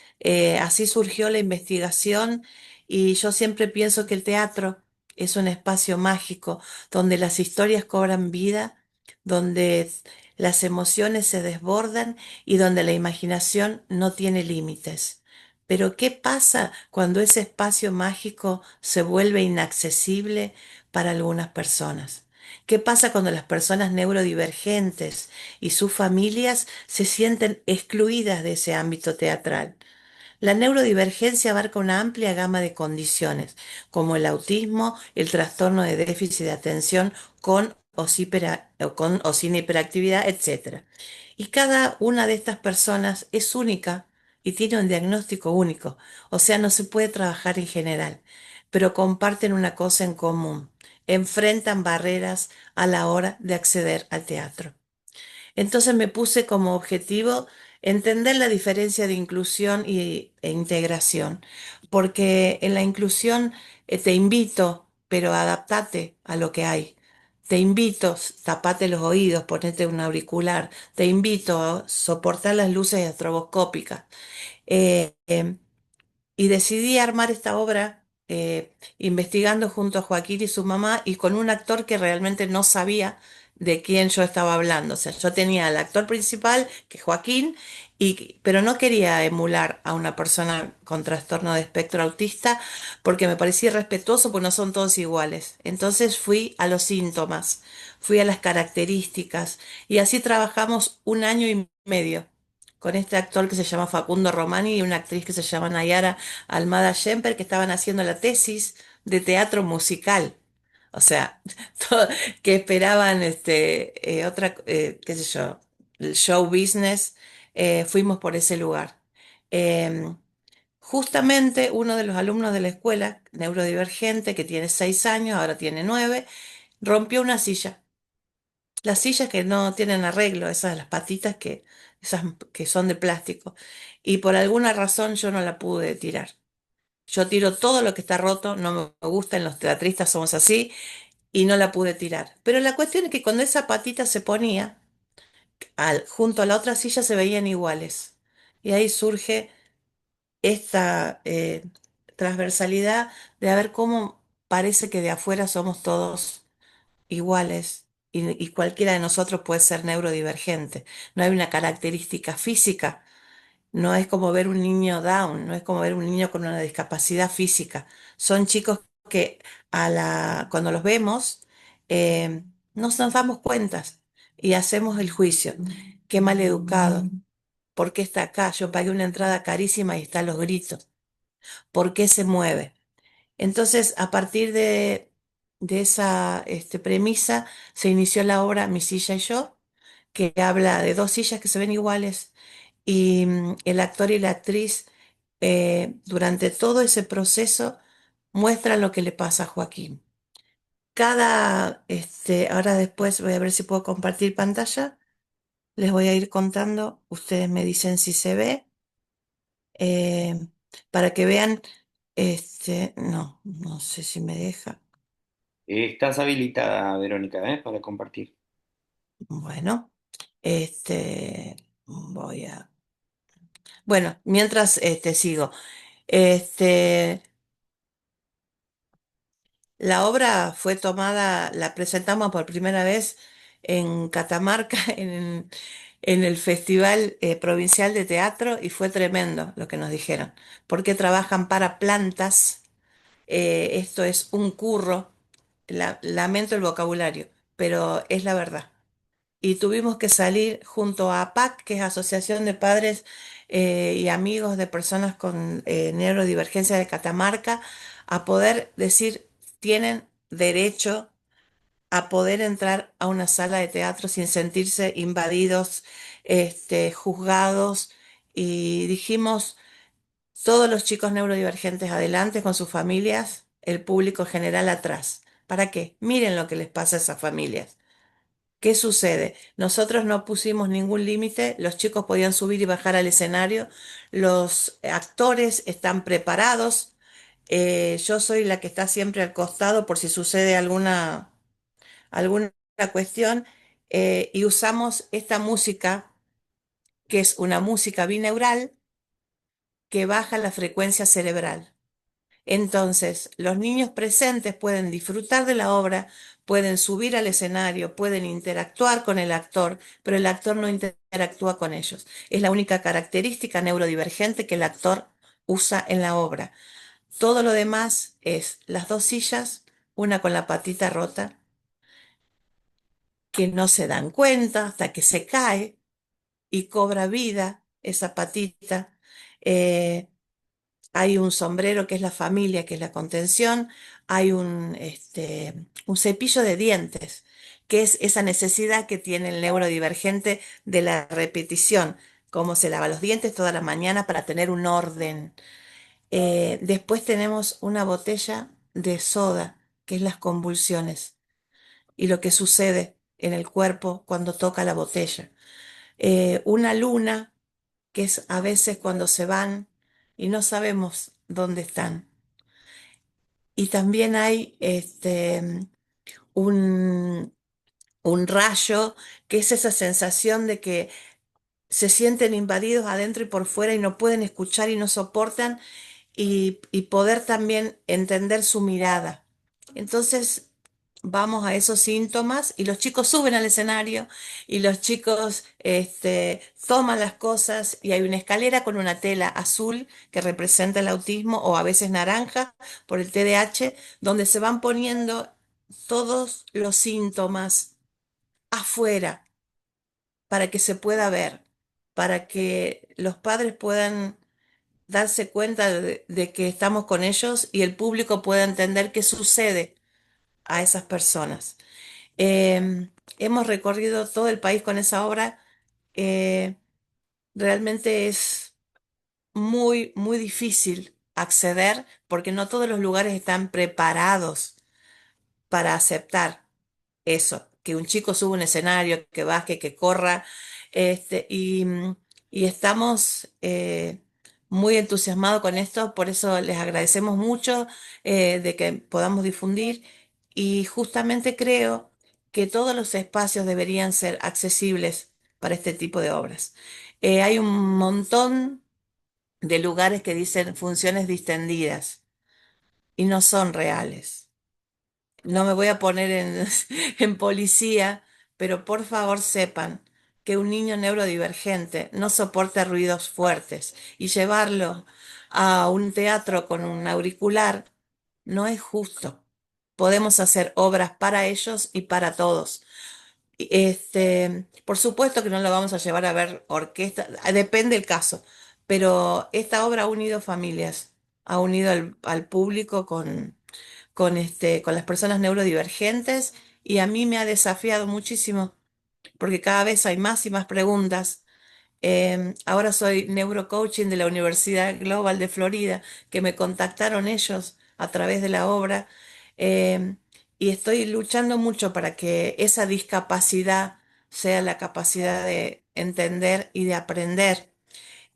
así surgió la investigación, y yo siempre pienso que el teatro es un espacio mágico donde las historias cobran vida, donde las emociones se desbordan y donde la imaginación no tiene límites. Pero ¿qué pasa cuando ese espacio mágico se vuelve inaccesible para algunas personas? ¿Qué pasa cuando las personas neurodivergentes y sus familias se sienten excluidas de ese ámbito teatral? La neurodivergencia abarca una amplia gama de condiciones, como el autismo, el trastorno de déficit de atención con o sin hiperactividad, etc. Y cada una de estas personas es única y tiene un diagnóstico único, o sea, no se puede trabajar en general, pero comparten una cosa en común: enfrentan barreras a la hora de acceder al teatro. Entonces me puse como objetivo entender la diferencia de inclusión e integración, porque en la inclusión te invito, pero adaptate a lo que hay. Te invito, tapate los oídos, ponete un auricular. Te invito a soportar las luces estroboscópicas. Eh, em, y decidí armar esta obra investigando junto a Joaquín y su mamá, y con un actor que realmente no sabía de quién yo estaba hablando. O sea, yo tenía al actor principal, que es Joaquín, pero no quería emular a una persona con trastorno de espectro autista porque me parecía irrespetuoso, porque no son todos iguales. Entonces fui a los síntomas, fui a las características, y así trabajamos un año y medio con este actor que se llama Facundo Romani y una actriz que se llama Nayara Almada Schemper, que estaban haciendo la tesis de teatro musical. O sea, que esperaban qué sé yo, el show business. Fuimos por ese lugar. Em, Justamente uno de los alumnos de la escuela, neurodivergente, que tiene 6 años, ahora tiene 9, rompió una silla. Las sillas que no tienen arreglo, esas las patitas esas que son de plástico. Y por alguna razón yo no la pude tirar. Yo tiro todo lo que está roto, no me gustan, los teatristas somos así, y no la pude tirar. Pero la cuestión es que cuando esa patita se ponía, junto a la otra silla se veían iguales. Y ahí surge esta transversalidad de ver cómo parece que de afuera somos todos iguales y cualquiera de nosotros puede ser neurodivergente. No hay una característica física, no es como ver un niño down, no es como ver un niño con una discapacidad física. Son chicos que cuando los vemos eh, no nos damos cuenta y hacemos el juicio. Qué mal educado. ¿Por qué está acá? Yo pagué una entrada carísima y están los gritos. ¿Por qué se mueve? Entonces, a partir de esa premisa, se inició la obra Mi silla y yo, que habla de dos sillas que se ven iguales y el actor y la actriz durante todo ese proceso muestran lo que le pasa a Joaquín. Ahora después voy a ver si puedo compartir pantalla, les voy a ir contando, ustedes me dicen si se ve, eh, para que vean, no, no sé si me deja. Estás habilitada, Verónica, para compartir. Bueno, bueno, mientras sigo. Este, la obra fue tomada, la presentamos por primera vez en Catamarca, en el Festival Provincial de Teatro, y fue tremendo lo que nos dijeron, porque trabajan para plantas, esto es un curro, lamento el vocabulario, pero es la verdad. Y tuvimos que salir junto a APAC, que es Asociación de Padres y Amigos de Personas con Neurodivergencia de Catamarca, a poder decir, tienen derecho a poder entrar a una sala de teatro sin sentirse invadidos, juzgados, y dijimos, todos los chicos neurodivergentes adelante con sus familias, el público general atrás. ¿Para qué? Miren lo que les pasa a esas familias. ¿Qué sucede? Nosotros no pusimos ningún límite, los chicos podían subir y bajar al escenario, los actores están preparados, yo soy la que está siempre al costado por si sucede alguna cuestión, y usamos esta música, que es una música binaural que baja la frecuencia cerebral. Entonces, los niños presentes pueden disfrutar de la obra, pueden subir al escenario, pueden interactuar con el actor, pero el actor no interactúa con ellos. Es la única característica neurodivergente que el actor usa en la obra. Todo lo demás es las dos sillas, una con la patita rota, que no se dan cuenta hasta que se cae y cobra vida esa patita. Eh, Hay un sombrero que es la familia, que es la contención. Hay un cepillo de dientes, que es esa necesidad que tiene el neurodivergente de la repetición, cómo se lava los dientes toda la mañana para tener un orden. Después tenemos una botella de soda, que es las convulsiones y lo que sucede en el cuerpo cuando toca la botella. Una luna, que es a veces cuando se van y no sabemos dónde están. Y también hay un, un rayo, que es esa sensación de que se sienten invadidos adentro y por fuera y no pueden escuchar y no soportan, y poder también entender su mirada. Entonces vamos a esos síntomas y los chicos suben al escenario y los chicos toman las cosas, y hay una escalera con una tela azul que representa el autismo, o a veces naranja por el TDAH, donde se van poniendo todos los síntomas afuera para que se pueda ver, para que los padres puedan darse cuenta de que estamos con ellos y el público pueda entender qué sucede a esas personas. Hemos recorrido todo el país con esa obra. eh, Realmente es muy, muy difícil acceder porque no todos los lugares están preparados para aceptar eso, que un chico suba a un escenario, que baje, que corra, este, y, y estamos muy entusiasmados con esto, por eso les agradecemos mucho de que podamos difundir, y justamente creo que todos los espacios deberían ser accesibles para este tipo de obras. Hay un montón de lugares que dicen funciones distendidas y no son reales. No me voy a poner en, en policía, pero por favor sepan que un niño neurodivergente no soporta ruidos fuertes y llevarlo a un teatro con un auricular no es justo. Podemos hacer obras para ellos y para todos. Por supuesto que no lo vamos a llevar a ver orquesta, depende del caso, pero esta obra ha unido familias, ha unido al público con las personas neurodivergentes y a mí me ha desafiado muchísimo porque cada vez hay más y más preguntas. Ahora soy neurocoaching de la Universidad Global de Florida, que me contactaron ellos a través de la obra, em, y estoy luchando mucho para que esa discapacidad sea la capacidad de entender y de aprender.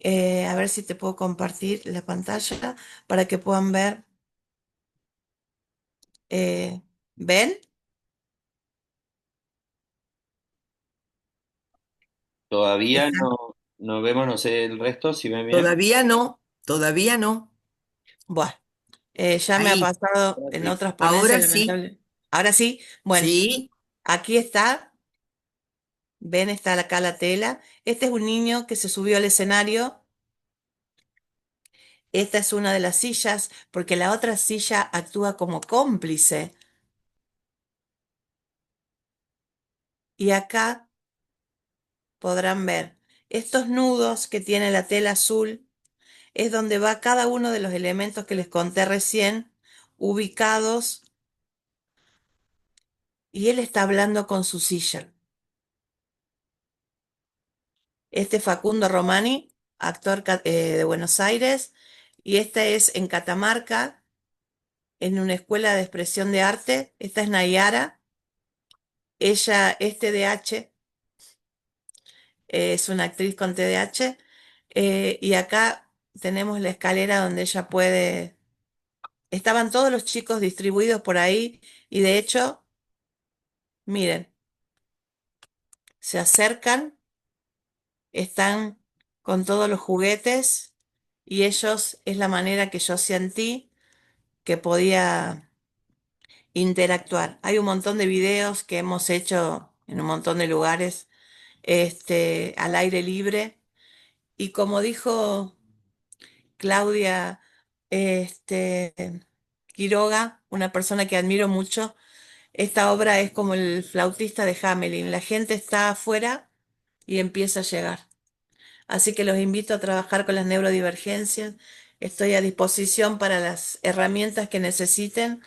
A ver si te puedo compartir la pantalla para que puedan ver. eh, ¿Ven? Todavía Está- no vemos, no sé el resto, si ven bien. Todavía no, todavía no. Bueno, ya me ha Ahí, pasado Ahora en sí. otras ponencias, ahora sí, lamentable. Ahora sí, bueno, sí. aquí está. Ven, está acá la tela. Este es un niño que se subió al escenario. Esta es una de las sillas, porque la otra silla actúa como cómplice. Y acá podrán ver estos nudos que tiene la tela azul. Es donde va cada uno de los elementos que les conté recién, ubicados. Y él está hablando con su silla. Este es Facundo Romani, actor de Buenos Aires. Y esta es en Catamarca, en una escuela de expresión de arte. Esta es Nayara. Ella es TDAH, es una actriz con TDAH. Y acá tenemos la escalera donde ella puede... Estaban todos los chicos distribuidos por ahí y de hecho, miren, se acercan, están con todos los juguetes y ellos es la manera que yo sentí que podía interactuar. Hay un montón de videos que hemos hecho en un montón de lugares, al aire libre. Y como dijo Claudia, este, Quiroga, una persona que admiro mucho, esta obra es como el flautista de Hamelin. La gente está afuera y empieza a llegar. Así que los invito a trabajar con las neurodivergencias. Estoy a disposición para las herramientas que necesiten,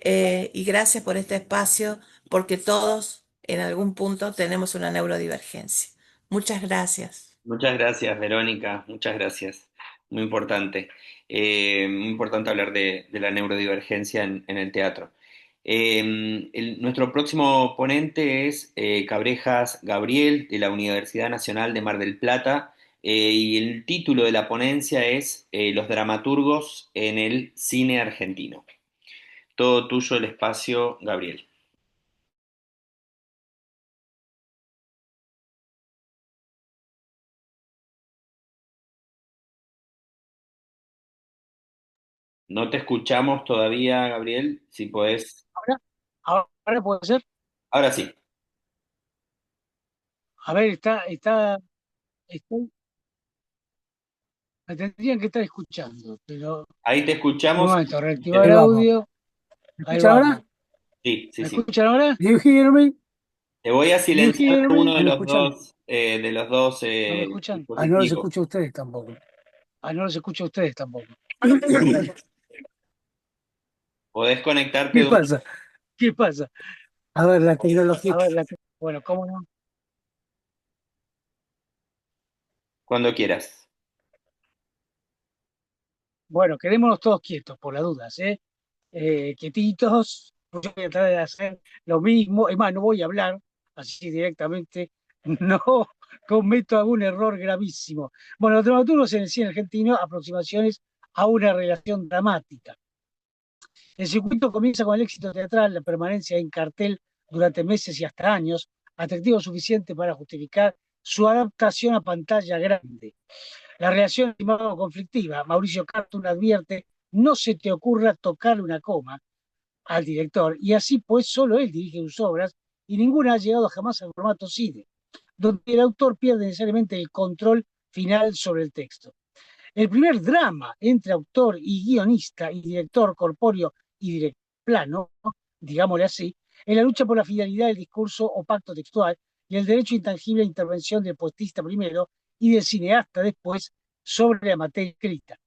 y gracias por este espacio, porque todos en algún punto tenemos una neurodivergencia. Muchas gracias. Muchas gracias, Verónica, muchas gracias. Muy importante. Muy importante hablar de la neurodivergencia en el teatro. Nuestro próximo ponente es Cabrejas Gabriel, de la Universidad Nacional de Mar del Plata, y el título de la ponencia es Los dramaturgos en el cine argentino. Todo tuyo el espacio, Gabriel. No te escuchamos todavía, Gabriel, si podés. Ahora, ahora puede ser. Ahora sí, A ver, me tendrían que estar escuchando, pero ahí te un escuchamos. momento, Y te- reactivar audio. ¿Me Ahí escuchan ahora? vamos. Sí, sí, ¿Me sí. escuchan ahora? Do you hear me? Te voy a Do you silenciar hear de uno me? ¿No me escuchan? de los dos ¿No me escuchan? Ah, no los dispositivos. escucho a ustedes tampoco. Ah, no los escucho a ustedes tampoco. Podés conectarte ¿Qué de uno pasa? ¿Qué pasa? A ver, la tecnología. A ver, bueno, ¿cómo no? cuando quieras. Bueno, quedémonos todos quietos, por las dudas, ¿eh? Quietitos. Yo voy a tratar de hacer lo mismo. Es más, no voy a hablar así directamente. No cometo algún error gravísimo. Bueno, los dramaturgos en el cine argentino, aproximaciones a una relación dramática. El circuito comienza con el éxito teatral, la permanencia en cartel durante meses y hasta años, atractivo suficiente para justificar su adaptación a pantalla grande. La relación conflictiva, Mauricio Cartun advierte, no se te ocurra tocarle una coma al director, y así pues solo él dirige sus obras y ninguna ha llegado jamás al formato cine, donde el autor pierde necesariamente el control final sobre el texto. El primer drama entre autor y guionista y director corpóreo y director plano, digámosle así, en la lucha por la fidelidad del discurso o pacto textual y el derecho intangible a intervención del poetista primero y del cineasta después sobre la materia escrita.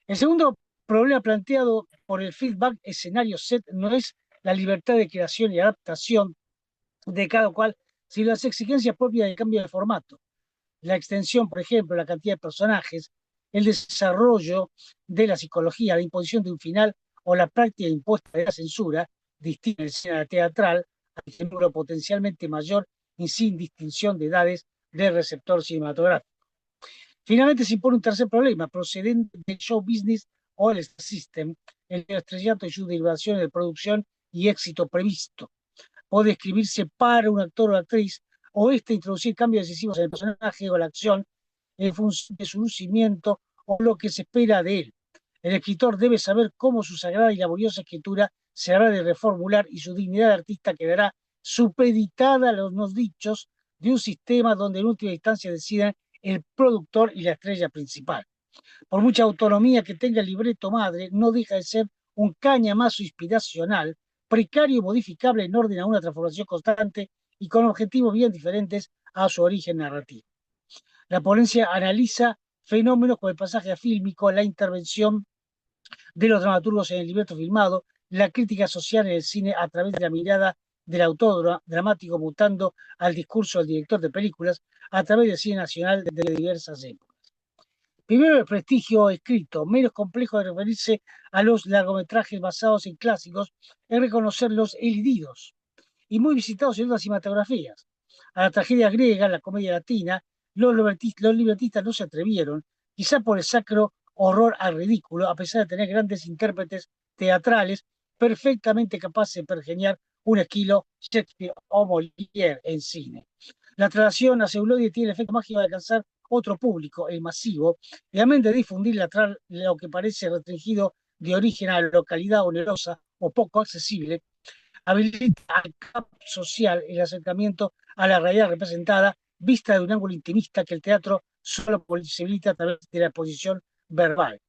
El segundo problema planteado por el feedback escenario set no es la libertad de creación y adaptación de cada cual, sino las exigencias propias del cambio de formato. La extensión, por ejemplo, la cantidad de personajes, el desarrollo de la psicología, la imposición de un final o la práctica impuesta de la censura, distingue el cine teatral al número potencialmente mayor y sin distinción de edades del receptor cinematográfico. Finalmente se impone un tercer problema, procedente del show business o el system, el estrellato y sus derivaciones de producción y éxito previsto. Puede escribirse para un actor o actriz, o introducir cambios decisivos en el personaje o la acción en función de su lucimiento o lo que se espera de él. El escritor debe saber cómo su sagrada y laboriosa escritura se habrá de reformular y su dignidad de artista quedará supeditada a los dichos de un sistema donde en última instancia deciden el productor y la estrella principal. Por mucha autonomía que tenga el libreto madre, no deja de ser un cañamazo inspiracional, precario y modificable en orden a una transformación constante y con objetivos bien diferentes a su origen narrativo. La ponencia analiza fenómenos como el pasaje fílmico, la intervención de los dramaturgos en el libreto filmado, la crítica social en el cine a través de la mirada del autor dramático mutando al discurso del director de películas a través del cine nacional de diversas épocas. Primero, el prestigio escrito, menos complejo de referirse a los largometrajes basados en clásicos, es reconocer los elididos y muy visitados en otras cinematografías. A la tragedia griega, la comedia latina, los libretistas no se atrevieron, quizá por el sacro horror al ridículo, a pesar de tener grandes intérpretes teatrales perfectamente capaces de pergeñar un estilo Shakespeare o Molière en cine. La traslación a celuloide tiene el efecto mágico de alcanzar otro público, el masivo, y además de difundir lo que parece restringido de origen a la localidad onerosa o poco accesible, habilita al campo social el acercamiento a la realidad representada, vista de un ángulo intimista que el teatro solo posibilita a través de la exposición verbal.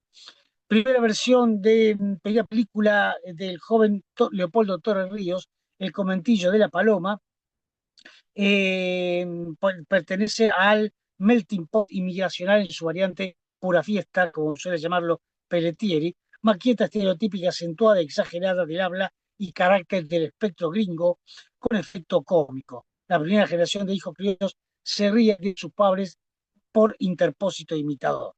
Primera versión de primera película del joven Leopoldo Torres Ríos, El conventillo de la paloma, pertenece al melting pot inmigracional en su variante pura fiesta, como suele llamarlo Pelletieri, maqueta estereotípica acentuada y exagerada del habla y carácter del espectro gringo con efecto cómico. La primera generación de hijos criollos se ríe de sus padres por interpósito imitador.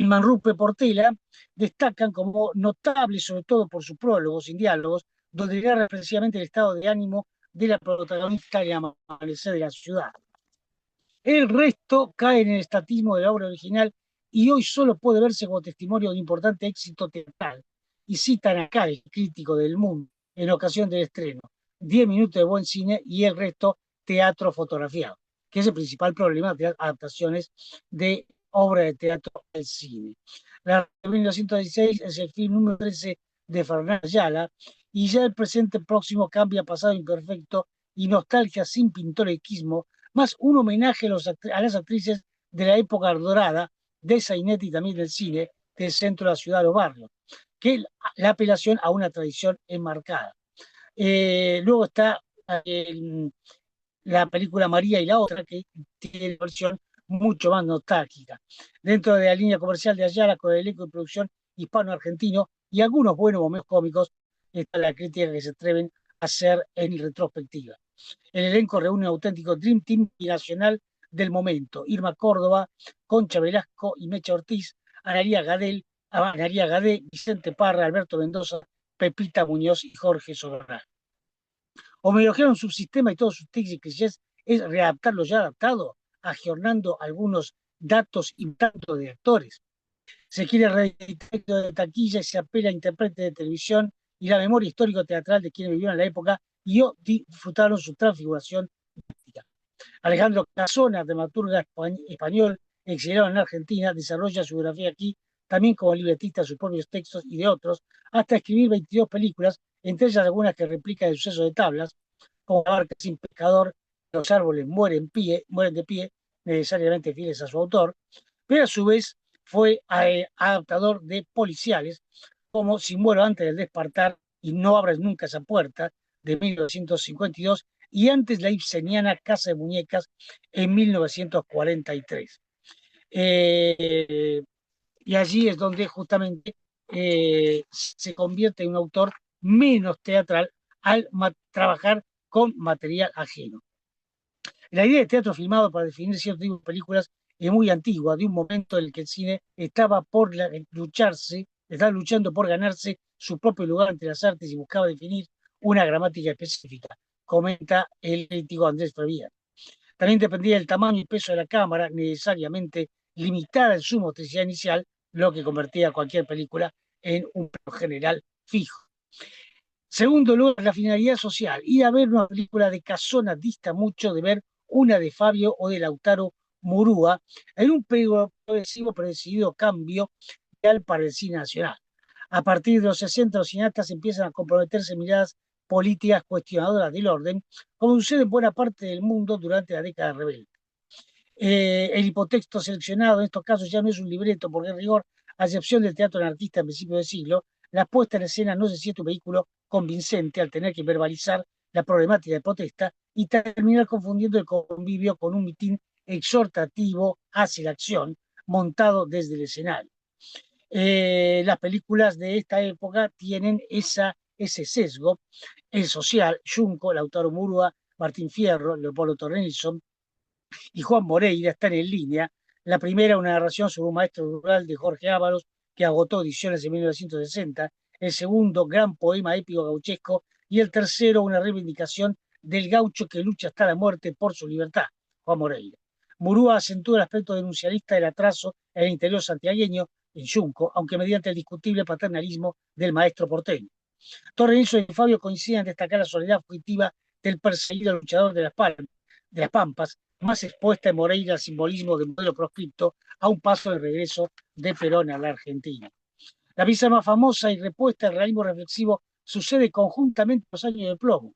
Manrupe Portela destacan como notables, sobre todo por sus prólogos sin diálogos, donde narra precisamente el estado de ánimo de la protagonista y el amanecer de la ciudad. El resto cae en el estatismo de la obra original y hoy solo puede verse como testimonio de un importante éxito teatral. Y citan acá el crítico del Mundo en ocasión del estreno: 10 minutos de buen cine y el resto teatro fotografiado, que es el principal problema de adaptaciones de obra de teatro al cine. La de 1916 es el film número 13 de Fernán Ayala, y ya el presente próximo cambia pasado imperfecto y nostalgia sin pintoresquismo, más un homenaje a las actrices de la época dorada de Sainetti y también del cine del centro de la ciudad, los barrios, que la apelación a una tradición enmarcada. Luego está la película María y la otra, que tiene una versión mucho más nostálgica. Dentro de la línea comercial de Ayala, con el elenco de producción hispano-argentino y algunos buenos momentos cómicos, está la crítica que se atreven a hacer en retrospectiva. El elenco reúne un auténtico Dream Team binacional del momento: Irma Córdoba, Concha Velasco y Mecha Ortiz, Analía Gadé, Vicente Parra, Alberto Mendoza, Pepita Muñoz y Jorge Sobral. Homenajear un subsistema y todos sus tics y clichés es readaptar lo ya adaptado, aggiornando algunos datos y tantos de actores. Se quiere reeditar de taquilla y se apela a intérpretes de televisión y la memoria histórico-teatral de quienes vivieron en la época y disfrutaron su transfiguración política. Alejandro Casona, dramaturga español, exiliado en Argentina, desarrolla su biografía aquí, también como libretista de sus propios textos y de otros, hasta escribir 22 películas, entre ellas algunas que replican el suceso de Tablas, como La barca sin pescador, Los árboles mueren de pie, necesariamente fieles a su autor, pero a su vez fue adaptador de policiales, como Si muero antes del despertar y No abres nunca esa puerta, de 1952, y antes la ibseniana Casa de Muñecas en 1943. Y allí es donde justamente se convierte en un autor menos teatral al trabajar con material ajeno. La idea de teatro filmado para definir cierto tipo de películas es muy antigua, de un momento en el que el cine estaba luchando por ganarse su propio lugar entre las artes y buscaba definir una gramática específica, comenta el crítico Andrés Previa. También dependía del tamaño y peso de la cámara, necesariamente limitada en su motricidad inicial, lo que convertía a cualquier película en un plano general fijo. Segundo lugar, la finalidad social. Ir a ver una película de Casona dista mucho de ver una de Fabio o de Lautaro Murúa en un progresivo pero decidido cambio para el cine nacional. A partir de los 60, los cineastas empiezan a comprometerse en miradas políticas cuestionadoras del orden, como sucede en buena parte del mundo durante la década rebelde. El hipotexto seleccionado en estos casos ya no es un libreto, porque en rigor, a excepción del teatro anarquista a principios del siglo, la puesta en escena no se siente un vehículo convincente al tener que verbalizar la problemática de protesta y terminar confundiendo el convivio con un mitin exhortativo hacia la acción montado desde el escenario. Las películas de esta época tienen ese sesgo, el social, Junco, Lautaro Murúa, Martín Fierro, Leopoldo Tornelson y Juan Moreira están en línea. La primera, una narración sobre un maestro rural de Jorge Ávalos, que agotó ediciones en 1960. El segundo, gran poema épico gauchesco. Y el tercero, una reivindicación del gaucho que lucha hasta la muerte por su libertad, Juan Moreira. Murúa acentúa el aspecto denuncialista del atraso en el interior santiagueño, en Junco, aunque mediante el discutible paternalismo del maestro porteño. Torrenzo y Fabio coinciden en destacar la soledad fugitiva del perseguido luchador de las Pampas, más expuesta en Moreira al simbolismo del modelo proscripto a un paso de regreso de Perón a la Argentina. La pieza más famosa y repuesta del realismo reflexivo sucede conjuntamente en Los años de plomo,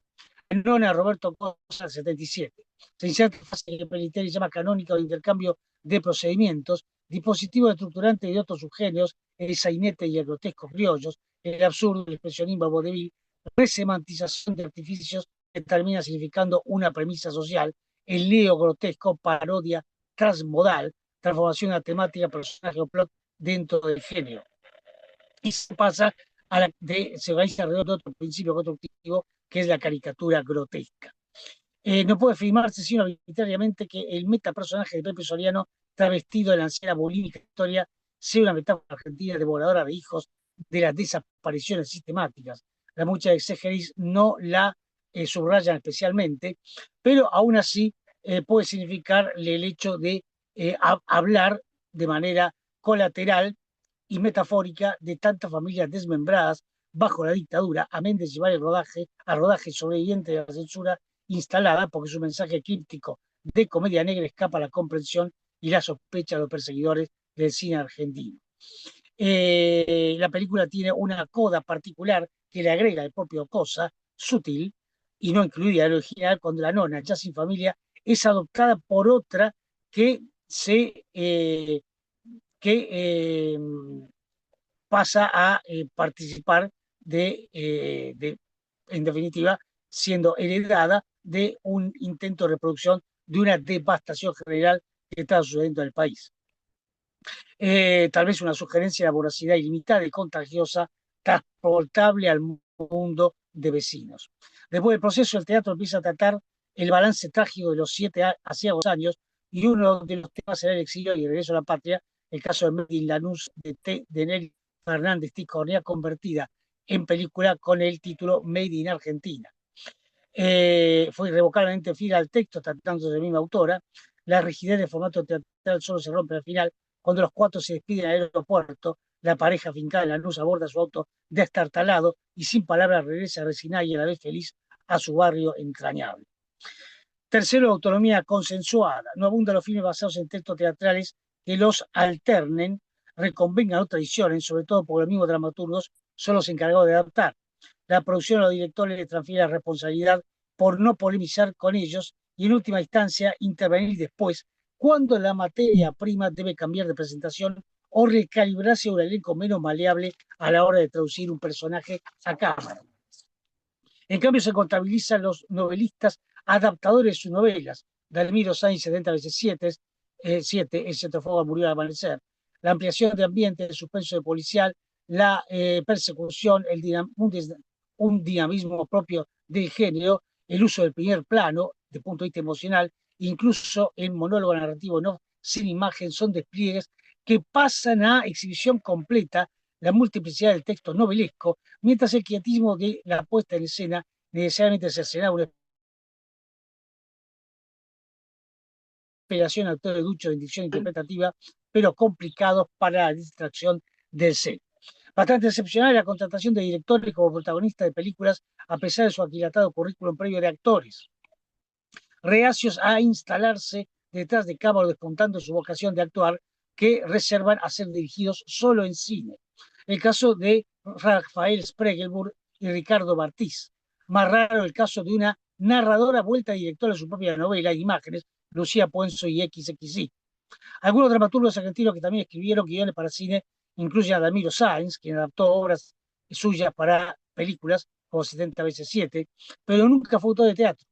en honor a Roberto Cosa, 77. Se inserta en fase que Pellitteri llama canónica o intercambio de procedimientos, dispositivo estructurante de otros subgéneros, el sainete y el grotesco criollos, el absurdo, el expresionismo vodevil, resemantización de artificios que termina significando una premisa social, el neo-grotesco, parodia transmodal, transformación de la temática, personaje o plot dentro del género. Y se pasa se va alrededor de otro principio constructivo, que es la caricatura grotesca. No puede afirmarse sino arbitrariamente que el metapersonaje de Pepe Soriano, travestido de la anciana bulímica historia, sea una metáfora argentina devoradora de hijos de las desapariciones sistemáticas. Las muchas exégesis no la subrayan especialmente, pero aún así puede significar el hecho de hablar de manera colateral y metafórica de tantas familias desmembradas bajo la dictadura, amén de llevar al rodaje sobreviviente de la censura instalada, porque su mensaje críptico de comedia negra escapa a la comprensión y la sospecha de los perseguidores del cine argentino. La película tiene una coda particular que le agrega el propio Cosa, sutil, y no incluida el original, cuando la nona, ya sin familia, es adoptada por otra que pasa a participar en definitiva, siendo heredada de un intento de reproducción de una devastación general que está sucediendo en el país. Tal vez una sugerencia de voracidad ilimitada y contagiosa, transportable al mundo de vecinos. Después del proceso, el teatro empieza a tratar el balance trágico de los 7 aciagos años, y uno de los temas será el exilio y el regreso a la patria, el caso de Made in Lanús de Nelly Fernández Ticornia, convertida en película con el título Made in Argentina. Fue irrevocablemente fiel al texto, tratándose de la misma autora. La rigidez del formato teatral solo se rompe al final, cuando los 4 se despiden al aeropuerto. La pareja afincada en Lanús aborda su auto destartalado y sin palabras regresa resignada y a la vez feliz a su barrio entrañable. Tercero, autonomía consensuada. No abundan los filmes basados en textos teatrales que los alternen, reconvengan o traicionen, sobre todo porque los mismos dramaturgos son los encargados de adaptar. La producción a los directores les transfiere la responsabilidad por no polemizar con ellos y en última instancia intervenir después cuando la materia prima debe cambiar de presentación o recalibrarse a un elenco menos maleable a la hora de traducir un personaje a cámara. En cambio, se contabilizan los novelistas adaptadores de sus novelas. Dalmiro Sainz, 70 veces 7, El centrofuego murió al amanecer. La ampliación de ambiente, el suspenso de policial, la persecución, un dinamismo propio del género, el uso del primer plano, de punto de vista emocional, incluso el monólogo narrativo no sin imagen, son despliegues que pasan a exhibición completa la multiplicidad del texto novelesco, mientras el quietismo de la puesta en escena necesariamente cercenaba una operación autor de ducho de dicción interpretativa, pero complicados para la distracción del set. Bastante excepcional la contratación de directores como protagonistas de películas, a pesar de su aquilatado currículum previo de actores, reacios a instalarse detrás de cámara despuntando su vocación de actuar, que reservan a ser dirigidos solo en cine. El caso de Rafael Spregelburg y Ricardo Bartiz. Más raro el caso de una narradora vuelta directora de su propia novela, Imágenes, Lucía Puenzo y XXI. Algunos dramaturgos argentinos que también escribieron guiones para cine incluyen a Dalmiro Sáenz, quien adaptó obras suyas para películas, como 70 veces 7, pero nunca fue autor de teatro.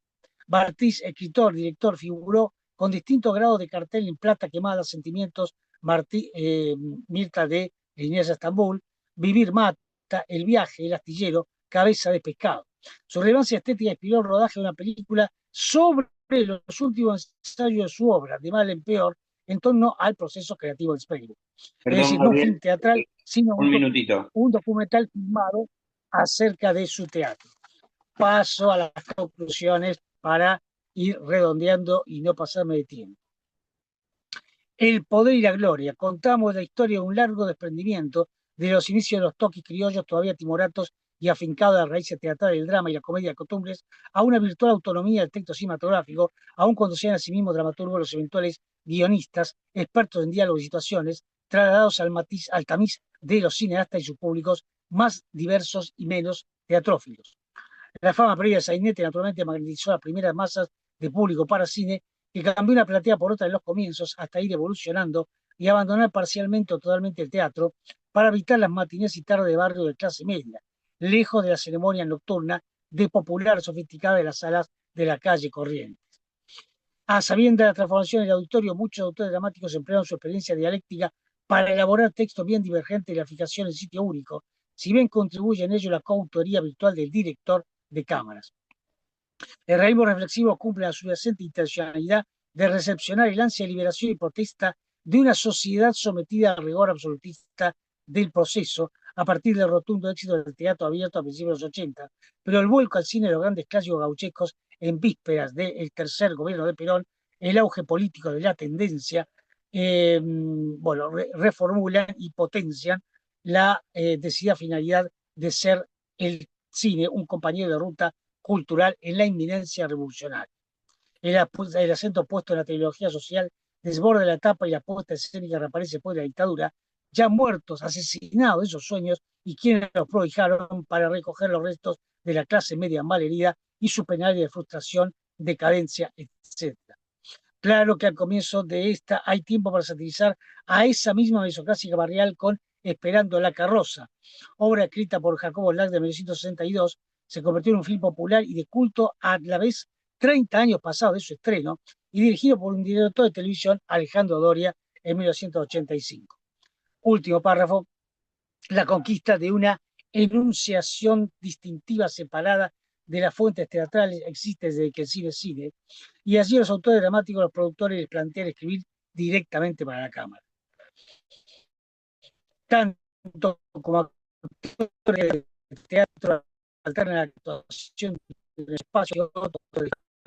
Bartiz, escritor, director, figuró con distintos grados de cartel en Plata Quemada, Sentimientos, Mirta de Inés Estambul, Vivir Mata, El viaje, El astillero, Cabeza de pescado. Su relevancia estética inspiró el rodaje de una película sobre los últimos ensayos de su obra, de mal en peor, en torno al proceso creativo del Spregelburg. Es Perdón, decir, no un film Gabriel, teatral, sino un minutito. un documental filmado acerca de su teatro. Paso a las conclusiones para ir redondeando y no pasarme de tiempo. El poder y la gloria. Contamos la historia de un largo desprendimiento de los inicios de los toquis criollos todavía timoratos y afincados a las raíces teatrales del drama y la comedia de costumbres, a una virtual autonomía del texto cinematográfico, aun cuando sean asimismo dramaturgos los eventuales guionistas, expertos en diálogos y situaciones, trasladados al tamiz de los cineastas y sus públicos más diversos y menos teatrófilos. La fama previa de Sainete naturalmente magnetizó a las primeras masas de público para cine, que cambió una platea por otra en los comienzos hasta ir evolucionando y abandonar parcialmente o totalmente el teatro para evitar las matinés y tarde de barrio de clase media, lejos de la ceremonia nocturna de popular sofisticada de las salas de la calle Corrientes. A sabiendas de la transformación del auditorio, muchos autores dramáticos emplearon su experiencia dialéctica para elaborar textos bien divergentes de la fijación en sitio único, si bien contribuye en ello la coautoría virtual del director de cámaras. El realismo reflexivo cumple la subyacente intencionalidad de recepcionar el ansia de liberación y protesta de una sociedad sometida al rigor absolutista del proceso a partir del rotundo éxito del teatro abierto a principios de los 80, pero el vuelco al cine de los grandes clásicos gauchescos en vísperas del tercer gobierno de Perón, el auge político de la tendencia, reformulan y potencian la decidida finalidad de ser el cine un compañero de ruta cultural en la inminencia revolucionaria. El acento puesto en la tecnología social desborda la etapa y la puesta escénica reaparece después de la dictadura, ya muertos, asesinados esos sueños y quienes los prodigaron para recoger los restos de la clase media malherida y su penaria de frustración, decadencia, etc. Claro que al comienzo de esta hay tiempo para satirizar a esa misma mesoclásica barrial con Esperando la carroza, obra escrita por Jacobo Lack de 1962, se convirtió en un film popular y de culto a la vez 30 años pasados de su estreno y dirigido por un director de televisión, Alejandro Doria, en 1985. Último párrafo, la conquista de una enunciación distintiva separada de las fuentes teatrales existe desde que el cine es cine, y allí los autores dramáticos, los productores les plantean escribir directamente para la cámara. Tanto como actores de teatro alternan la actuación en el espacio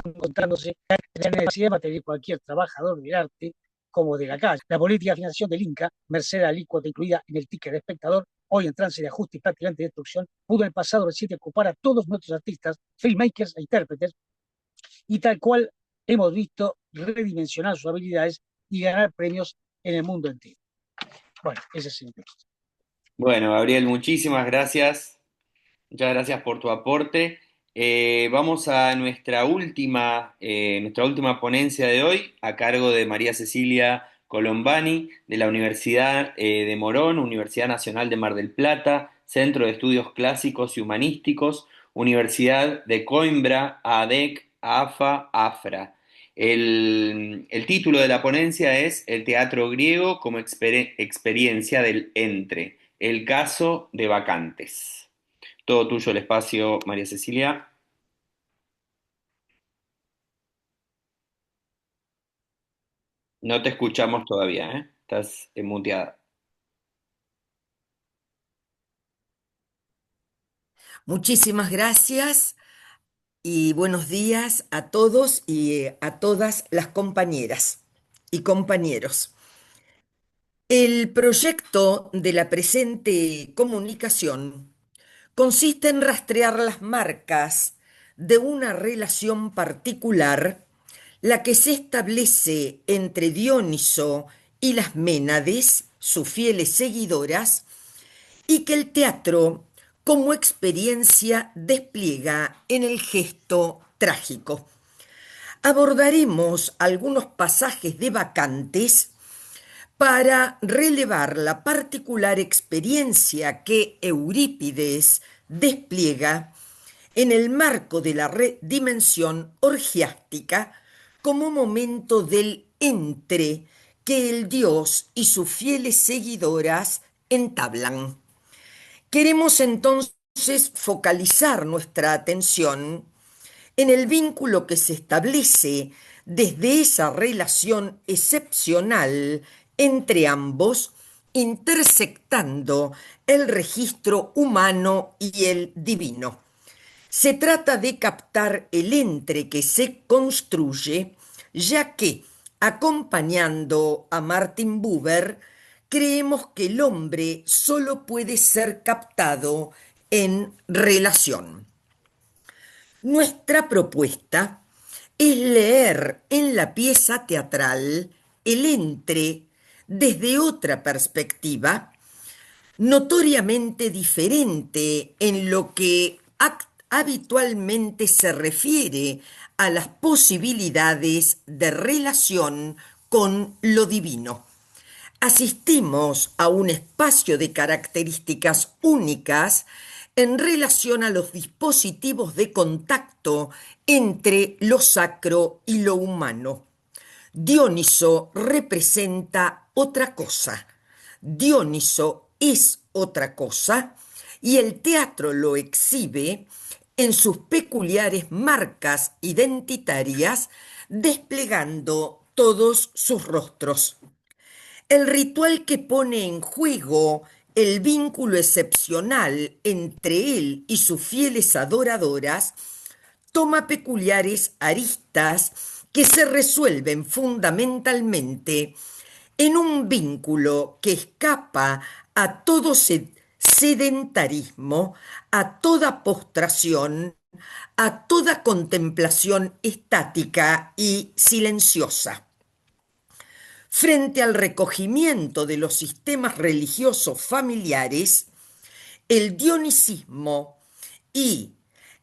encontrándose la necesidad de material cualquier trabajador del arte como de la calle. La política de financiación del Inca, merced a la alícuota incluida en el ticket de espectador, hoy en trance de ajuste y prácticamente de destrucción, pudo en el pasado reciente ocupar a todos nuestros artistas, filmmakers e intérpretes, y tal cual hemos visto redimensionar sus habilidades y ganar premios en el mundo entero. Bueno, ese es el texto. Bueno, Gabriel, muchísimas gracias. Muchas gracias por tu aporte. Vamos a nuestra última ponencia de hoy, a cargo de María Cecilia Colombani, de la Universidad de Morón, Universidad Nacional de Mar del Plata, Centro de Estudios Clásicos y Humanísticos, Universidad de Coimbra, ADEC, AFA, AFRA. El título de la ponencia es El teatro griego como experiencia del entre, el caso de vacantes. Todo tuyo el espacio, María Cecilia. No te escuchamos todavía, ¿eh? Estás muteada. Muchísimas gracias y buenos días a todos y a todas las compañeras y compañeros. El proyecto de la presente comunicación consiste en rastrear las marcas de una relación particular, la que se establece entre Dioniso y las Ménades, sus fieles seguidoras, y que el teatro como experiencia despliega en el gesto trágico. Abordaremos algunos pasajes de Bacantes para relevar la particular experiencia que Eurípides despliega en el marco de la dimensión orgiástica como momento del entre que el dios y sus fieles seguidoras entablan. Queremos entonces focalizar nuestra atención en el vínculo que se establece desde esa relación excepcional entre ambos, intersectando el registro humano y el divino. Se trata de captar el entre que se construye, ya que, acompañando a Martin Buber, creemos que el hombre solo puede ser captado en relación. Nuestra propuesta es leer en la pieza teatral el entre desde otra perspectiva, notoriamente diferente en lo que habitualmente se refiere a las posibilidades de relación con lo divino. Asistimos a un espacio de características únicas en relación a los dispositivos de contacto entre lo sacro y lo humano. Dioniso representa otra cosa. Dioniso es otra cosa y el teatro lo exhibe en sus peculiares marcas identitarias, desplegando todos sus rostros. El ritual que pone en juego el vínculo excepcional entre él y sus fieles adoradoras toma peculiares aristas que se resuelven fundamentalmente en un vínculo que escapa a todo sedentarismo, a toda postración, a toda contemplación estática y silenciosa. Frente al recogimiento de los sistemas religiosos familiares, el dionisismo y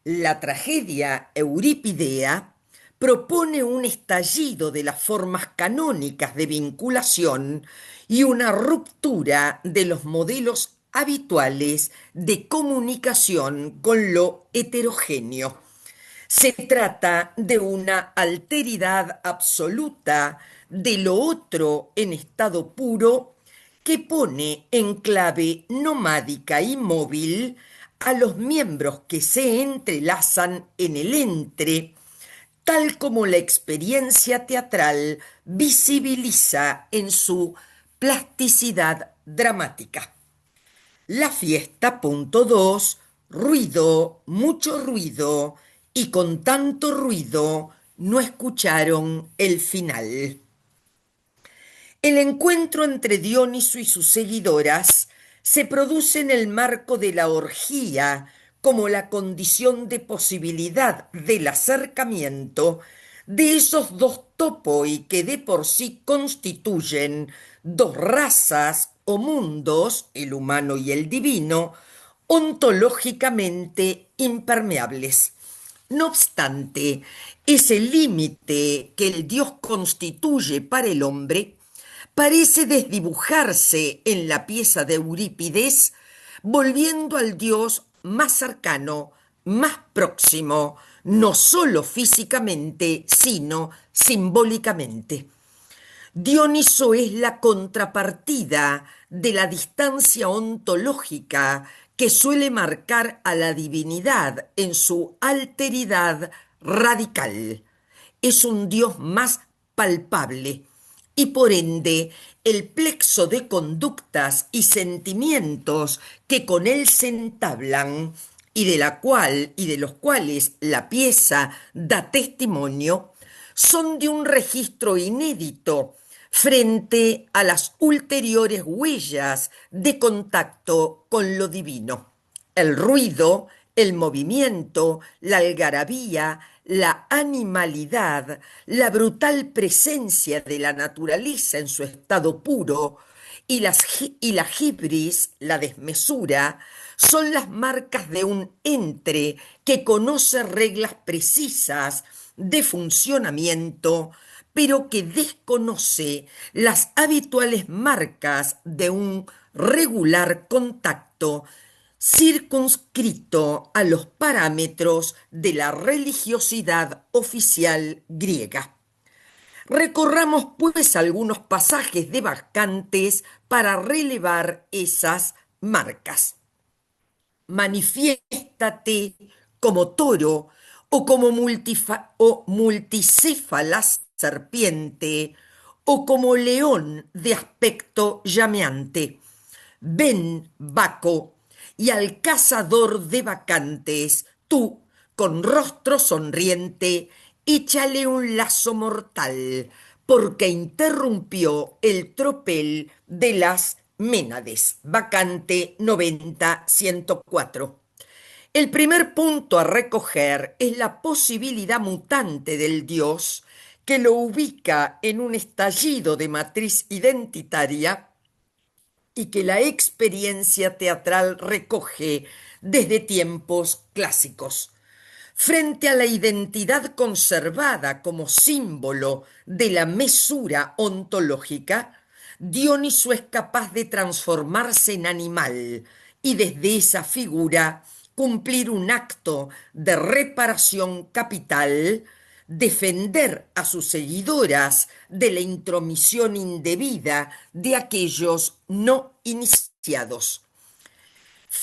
la tragedia euripidea propone un estallido de las formas canónicas de vinculación y una ruptura de los modelos habituales de comunicación con lo heterogéneo. Se trata de una alteridad absoluta de lo otro en estado puro que pone en clave nomádica y móvil a los miembros que se entrelazan en el entre, tal como la experiencia teatral visibiliza en su plasticidad dramática. La fiesta, punto 2, ruido, mucho ruido, y con tanto ruido no escucharon el final. El encuentro entre Dioniso y sus seguidoras se produce en el marco de la orgía como la condición de posibilidad del acercamiento de esos dos topoi que de por sí constituyen dos razas o mundos, el humano y el divino, ontológicamente impermeables. No obstante, ese límite que el Dios constituye para el hombre parece desdibujarse en la pieza de Eurípides, volviendo al Dios más cercano, más próximo, no solo físicamente, sino simbólicamente. Dioniso es la contrapartida de la distancia ontológica que suele marcar a la divinidad en su alteridad radical. Es un Dios más palpable y por ende el plexo de conductas y sentimientos que con él se entablan y de los cuales la pieza da testimonio son de un registro inédito frente a las ulteriores huellas de contacto con lo divino. El ruido, el movimiento, la algarabía, la animalidad, la brutal presencia de la naturaleza en su estado puro y la hibris, la desmesura, son las marcas de un entre que conoce reglas precisas de funcionamiento, pero que desconoce las habituales marcas de un regular contacto circunscrito a los parámetros de la religiosidad oficial griega. Recorramos pues algunos pasajes de Bacantes para relevar esas marcas. Manifiéstate como toro o como multicéfala serpiente o como león de aspecto llameante. Ven, Baco, y al cazador de bacantes, tú, con rostro sonriente, échale un lazo mortal, porque interrumpió el tropel de las Ménades. Bacante 90-104. El primer punto a recoger es la posibilidad mutante del Dios que lo ubica en un estallido de matriz identitaria y que la experiencia teatral recoge desde tiempos clásicos. Frente a la identidad conservada como símbolo de la mesura ontológica, Dioniso es capaz de transformarse en animal y desde esa figura cumplir un acto de reparación capital, defender a sus seguidoras de la intromisión indebida de aquellos no iniciados.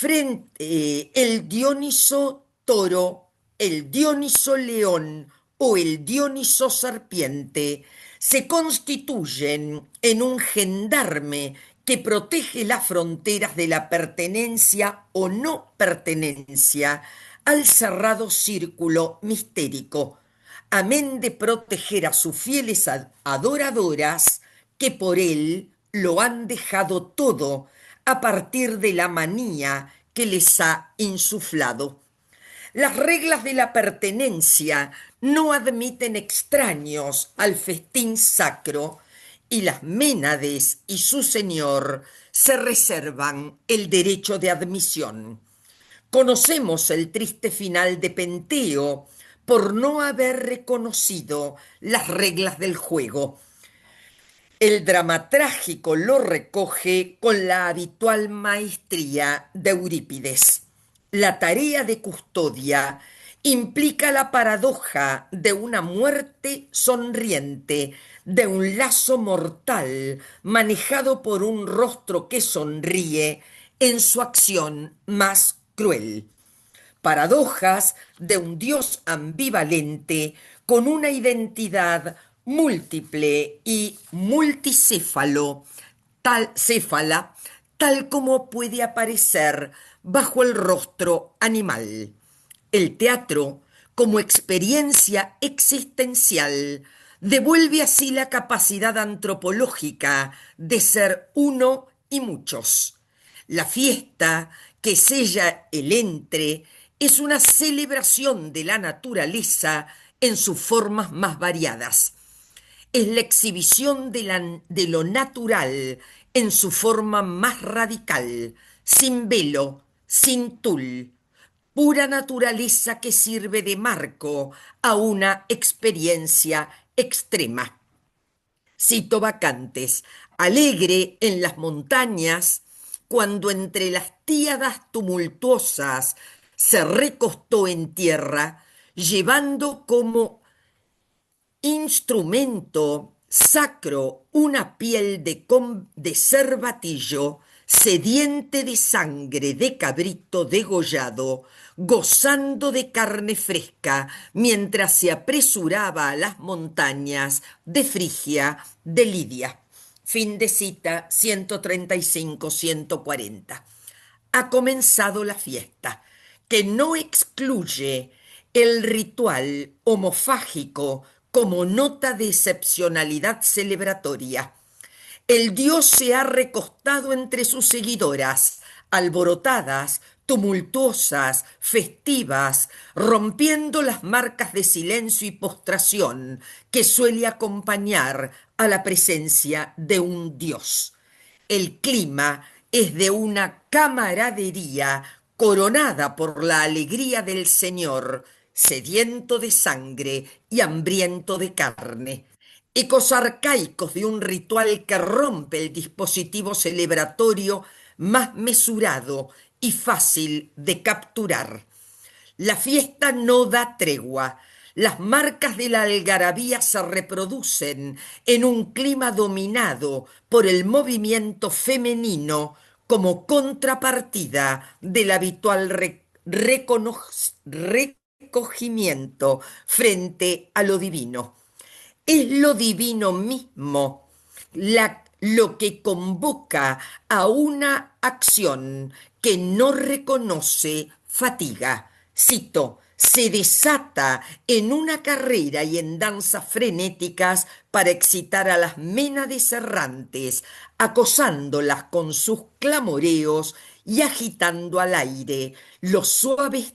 El Dioniso toro, el Dioniso león o el Dioniso serpiente se constituyen en un gendarme que protege las fronteras de la pertenencia o no pertenencia al cerrado círculo mistérico, amén de proteger a sus fieles adoradoras que por él lo han dejado todo a partir de la manía que les ha insuflado. Las reglas de la pertenencia no admiten extraños al festín sacro y las Ménades y su señor se reservan el derecho de admisión. Conocemos el triste final de Penteo por no haber reconocido las reglas del juego. El drama trágico lo recoge con la habitual maestría de Eurípides. La tarea de custodia implica la paradoja de una muerte sonriente, de un lazo mortal manejado por un rostro que sonríe en su acción más cruel. Paradojas de un Dios ambivalente con una identidad múltiple y céfala, tal como puede aparecer bajo el rostro animal. El teatro, como experiencia existencial, devuelve así la capacidad antropológica de ser uno y muchos. La fiesta que sella el entre es una celebración de la naturaleza en sus formas más variadas. Es la exhibición de lo natural en su forma más radical, sin velo, sin tul, pura naturaleza que sirve de marco a una experiencia extrema. Cito Bacantes, alegre en las montañas, cuando entre las tíadas tumultuosas se recostó en tierra, llevando como instrumento sacro una piel de cervatillo, sediente de sangre de cabrito degollado, gozando de carne fresca, mientras se apresuraba a las montañas de Frigia, de Lidia. Fin de cita 135-140. Ha comenzado la fiesta, que no excluye el ritual homofágico como nota de excepcionalidad celebratoria. El dios se ha recostado entre sus seguidoras, alborotadas, tumultuosas, festivas, rompiendo las marcas de silencio y postración que suele acompañar a la presencia de un dios. El clima es de una camaradería coronada por la alegría del Señor, sediento de sangre y hambriento de carne. Ecos arcaicos de un ritual que rompe el dispositivo celebratorio más mesurado y fácil de capturar. La fiesta no da tregua. Las marcas de la algarabía se reproducen en un clima dominado por el movimiento femenino como contrapartida del habitual recogimiento frente a lo divino. Es lo divino mismo lo que convoca a una acción que no reconoce fatiga. Cito, se desata en una carrera y en danzas frenéticas para excitar a las ménades errantes, acosándolas con sus clamoreos y agitando al aire los suaves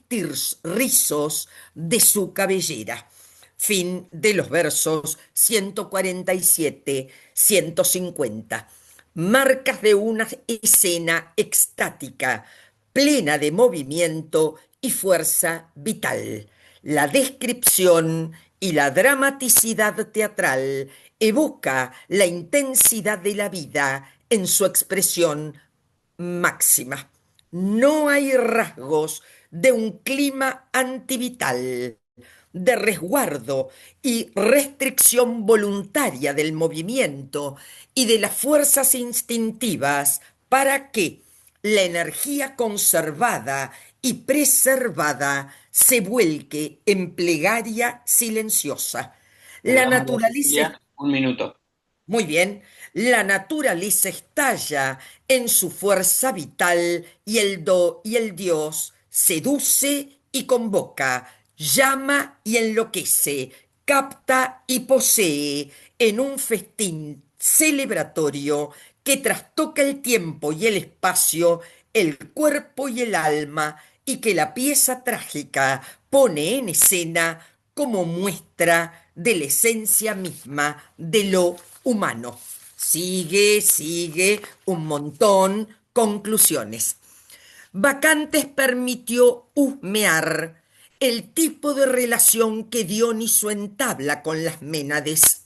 rizos de su cabellera. Fin de los versos 147-150. Marcas de una escena extática, plena de movimiento y fuerza vital. La descripción y la dramaticidad teatral evoca la intensidad de la vida en su expresión máxima. No hay rasgos de un clima antivital, de resguardo y restricción voluntaria del movimiento y de las fuerzas instintivas para que la energía conservada y preservada se vuelque en plegaria silenciosa. La Perdón, María naturaleza, Cecilia, un minuto. muy bien, la naturaleza estalla en su fuerza vital y y el Dios seduce y convoca, llama y enloquece, capta y posee en un festín celebratorio que trastoca el tiempo y el espacio, el cuerpo y el alma, y que la pieza trágica pone en escena como muestra de la esencia misma de lo humano. Sigue, un montón. Conclusiones. Bacantes permitió husmear el tipo de relación que Dioniso entabla con las Ménades.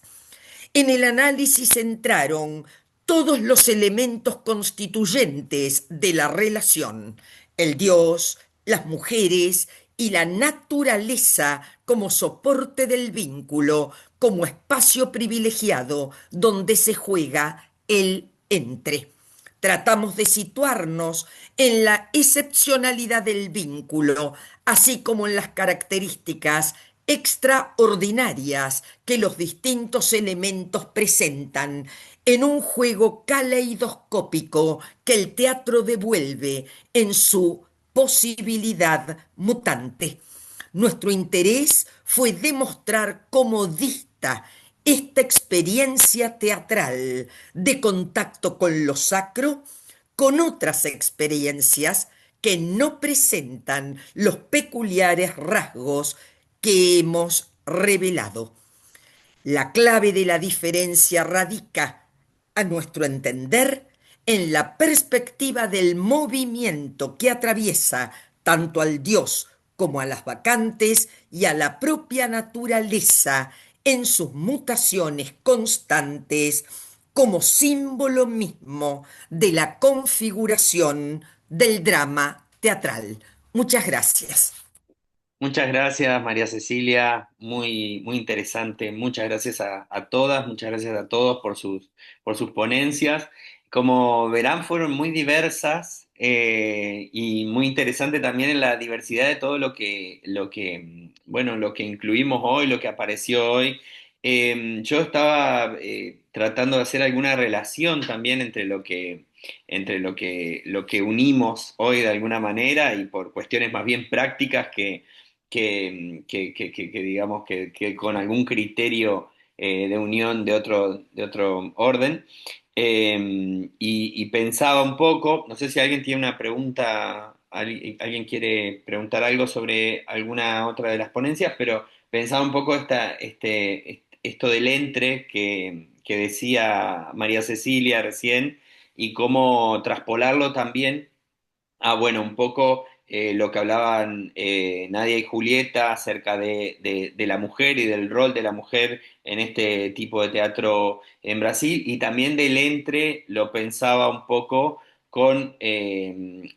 En el análisis entraron todos los elementos constituyentes de la relación: el dios, las mujeres y la naturaleza como soporte del vínculo, como espacio privilegiado donde se juega el entre. Tratamos de situarnos en la excepcionalidad del vínculo, así como en las características extraordinarias que los distintos elementos presentan en un juego caleidoscópico que el teatro devuelve en su posibilidad mutante. Nuestro interés fue demostrar cómo dista esta experiencia teatral de contacto con lo sacro con otras experiencias que no presentan los peculiares rasgos que hemos revelado. La clave de la diferencia radica, a nuestro entender, en la perspectiva del movimiento que atraviesa tanto al Dios como a las vacantes y a la propia naturaleza en sus mutaciones constantes como símbolo mismo de la configuración del drama teatral. Muchas gracias. Muchas gracias, María Cecilia, muy, muy interesante. Muchas gracias a todas, muchas gracias a todos por sus ponencias. Como verán, fueron muy diversas y muy interesante también en la diversidad de todo bueno, lo que incluimos hoy, lo que apareció hoy. Yo estaba tratando de hacer alguna relación también entre lo que unimos hoy de alguna manera y por cuestiones más bien prácticas que digamos que con algún criterio de unión de otro orden. Y pensaba un poco, no sé si alguien tiene una pregunta, alguien quiere preguntar algo sobre alguna otra de las ponencias, pero pensaba un poco esto del entre que decía María Cecilia recién y cómo traspolarlo también. Bueno, un poco lo que hablaban Nadia y Julieta acerca de la mujer y del rol de la mujer en este tipo de teatro en Brasil, y también del entre lo pensaba un poco con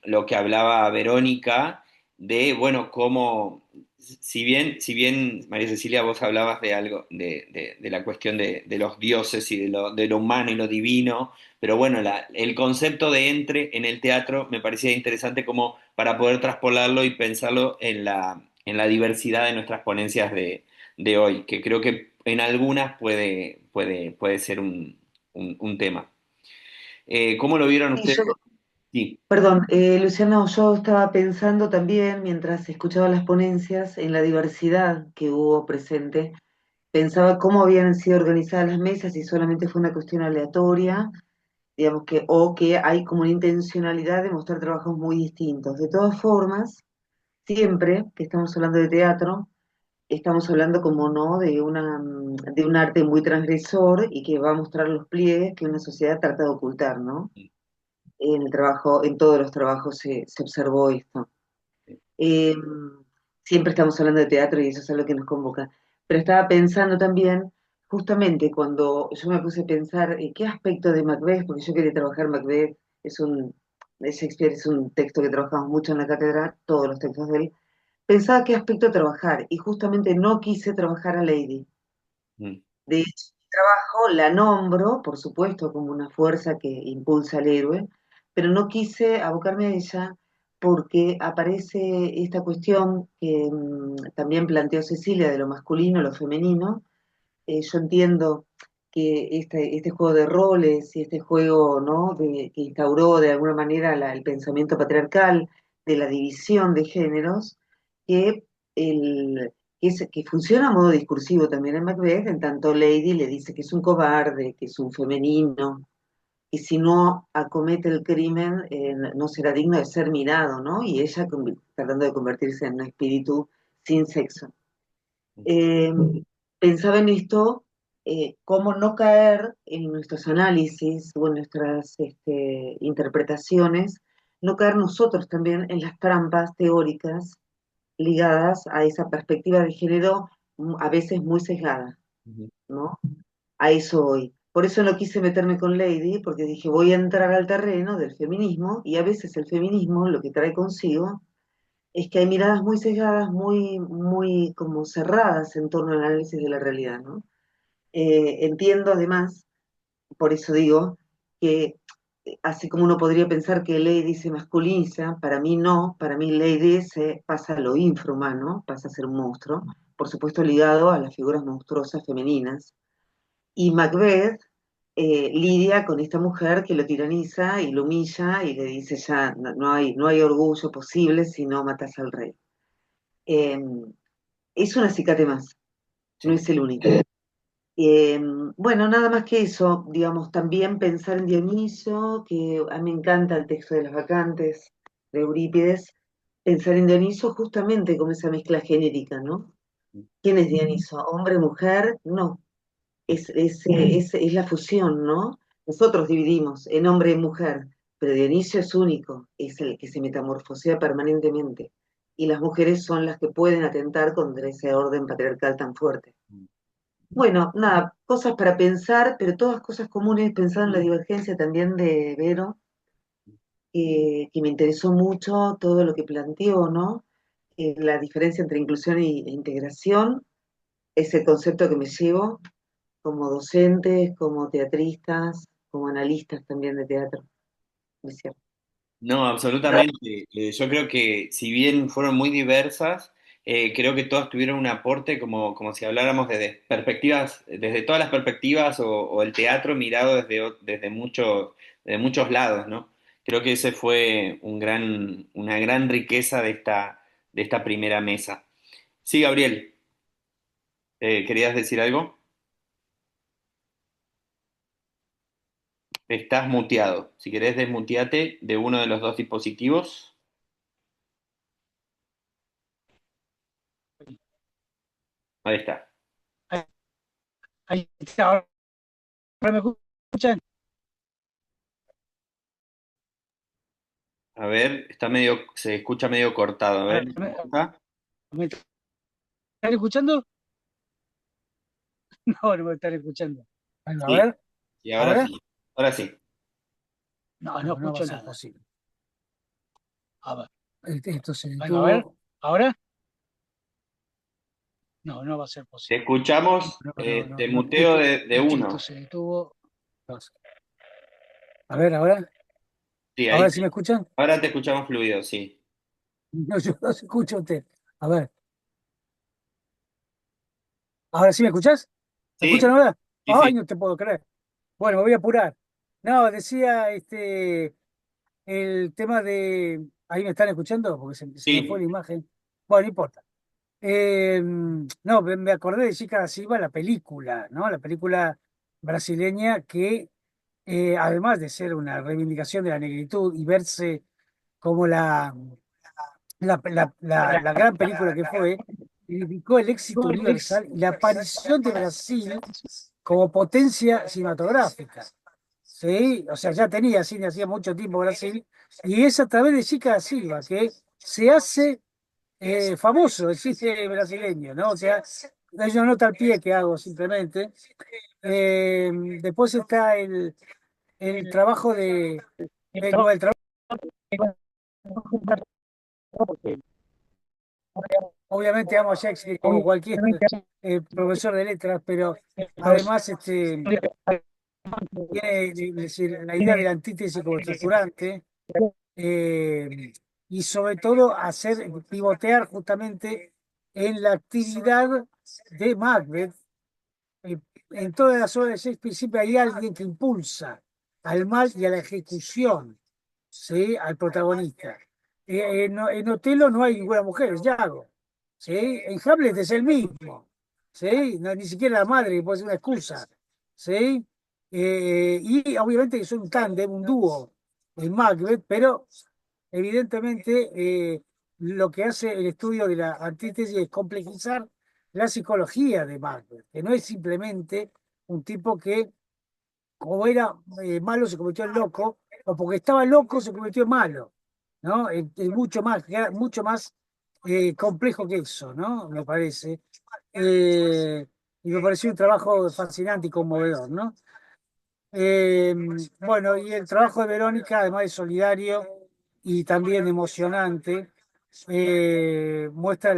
lo que hablaba Verónica de, bueno, cómo, si bien María Cecilia, vos hablabas de algo, de la cuestión de los dioses y de lo humano y lo divino, pero bueno, el concepto de entre en el teatro me parecía interesante como para poder traspolarlo y pensarlo en la diversidad de nuestras ponencias de hoy, que creo que en algunas puede ser un tema. ¿Cómo lo vieron Sí, ustedes? Sí. perdón, Luciano, yo estaba pensando también, mientras escuchaba las ponencias, en la diversidad que hubo presente. Pensaba cómo habían sido organizadas las mesas y solamente fue una cuestión aleatoria, digamos que, o que hay como una intencionalidad de mostrar trabajos muy distintos. De todas formas, siempre que estamos hablando de teatro, estamos hablando como no de un arte muy transgresor y que va a mostrar los pliegues que una sociedad trata de ocultar, ¿no? En el trabajo, en todos los trabajos se observó esto. Eh, Siempre estamos hablando de teatro y eso es algo que nos convoca. Pero estaba pensando también, justamente cuando yo me puse a pensar qué aspecto de Macbeth, porque yo quería trabajar Macbeth, de Shakespeare es un texto que trabajamos mucho en la cátedra, todos los textos de él, pensaba qué aspecto trabajar y justamente no quise trabajar a Lady. Mm. De hecho, mi trabajo la nombro, por supuesto, como una fuerza que impulsa al héroe, pero no quise abocarme a ella porque aparece esta cuestión que también planteó Cecilia de lo masculino, lo femenino. Yo entiendo que este juego de roles y este juego, ¿no? Que instauró de alguna manera el pensamiento patriarcal de la división de géneros, que, el, que funciona a modo discursivo también en Macbeth, en tanto Lady le dice que es un cobarde, que es un femenino, y si no acomete el crimen, no será digno de ser mirado, ¿no? Y ella tratando de convertirse en un espíritu sin sexo. Eh, Pensaba en esto, cómo no caer en nuestros análisis o en nuestras interpretaciones, no caer nosotros también en las trampas teóricas ligadas a esa perspectiva de género a veces muy sesgada, Ujú. ¿no? A eso voy. Por eso no quise meterme con Lady, porque dije, voy a entrar al terreno del feminismo, y a veces el feminismo lo que trae consigo es que hay miradas muy sesgadas, muy como cerradas en torno al análisis de la realidad, ¿no? Entiendo además, por eso digo, que así como uno podría pensar que Lady se masculiniza, para mí no, para mí Lady se pasa a lo infrahumano, pasa a ser un monstruo, por supuesto ligado a las figuras monstruosas femeninas, y Macbeth lidia con esta mujer que lo tiraniza y lo humilla y le dice ya, no hay orgullo posible si no matas al rey. Eh, es un acicate más, no Sí. es el único. Bueno, nada más que eso, digamos, también pensar en Dioniso, que a mí me encanta el texto de las vacantes de Eurípides, pensar en Dioniso justamente como esa mezcla genérica, ¿no? ¿Quién es Dioniso? ¿Hombre, mujer? No, es la fusión, ¿no? Nosotros dividimos en hombre y mujer, pero Dionisio es único, es el que se metamorfosea permanentemente. Y las mujeres son las que pueden atentar contra ese orden patriarcal tan fuerte. Bueno, nada, cosas para pensar, pero todas cosas comunes, pensando en la divergencia también de Vero, que me interesó mucho todo lo que planteó, ¿no? La diferencia entre inclusión e integración, ese concepto que me llevo como docentes, como teatristas, como analistas también de teatro, ¿no es cierto? No, absolutamente. Yo creo que si bien fueron muy diversas, creo que todas tuvieron un aporte como si habláramos desde perspectivas, desde todas las perspectivas o el teatro mirado desde muchos lados, ¿no? Creo que ese fue una gran riqueza de esta primera mesa. Sí, Gabriel, ¿querías decir algo? Estás muteado. Si querés, desmuteate de uno de los dos dispositivos. Ahí está. Ahí, ahí está, ahora me escuchan. A ver, se escucha medio cortado. A ver, Ahora ¿Me están escuchando? No, no me están escuchando. Bueno, a sí, ver, y ahora ¿ahora? sí. Ahora sí. No, no No, no va a escucho ser nada. posible. A ver, Esto se bueno, a ver, detuvo. ¿ahora? No, no va a ser Te posible. escuchamos, No, no, no, te no muteo escucho. de Esto uno. se detuvo. A ver, ahora. Sí, ahí, ¿Ahora sí me escuchan? ahora te escuchamos fluido, sí. No, yo no se escucho a usted. A ver, ¿ahora sí me escuchás? ¿Me escuchan Sí, ahora? sí, Ay, sí, no te puedo creer. Bueno, me voy a apurar. No, decía el tema de. ¿Ahí me están escuchando? Porque se me fue sí, la imagen. Bueno, no importa. No, me acordé de Chica da Silva, la película, ¿no? La película brasileña que, además de ser una reivindicación de la negritud y verse como la gran película que fue, significó el éxito universal y la aparición de Brasil como potencia cinematográfica. ¿Sí? O sea, ya tenía cine hacía mucho tiempo Brasil, y es a través de Chica da Silva que se hace famoso el cine brasileño, ¿no? O sea, hay una nota al pie que hago simplemente. Eh, Después está el trabajo el trabajo, obviamente amo a Shakespeare como cualquier profesor de letras, pero además tiene es decir, la idea de la antítesis como estructurante, eh, y sobre todo hacer pivotear justamente en la actividad de Macbeth. eh, en todas las obras de Shakespeare siempre hay alguien que impulsa al mal y a la ejecución, ¿sí? Al protagonista. En Otelo no hay ninguna mujer, es Yago. ¿Sí? En Hamlet es el mismo. ¿Sí? No, ni siquiera la madre, que puede ser una excusa. ¿Sí? Y obviamente que son un tándem, un dúo en Macbeth, pero evidentemente lo que hace el estudio de la antítesis es complejizar la psicología de Macbeth, que no es simplemente un tipo que, como era malo, se convirtió en loco, o porque estaba loco, se convirtió en malo, ¿no? Es mucho más complejo que eso, ¿no? Me parece. Eh, y me pareció un trabajo fascinante y conmovedor, ¿no? Eh, bueno, y el trabajo de Verónica, además de solidario y también emocionante, muestra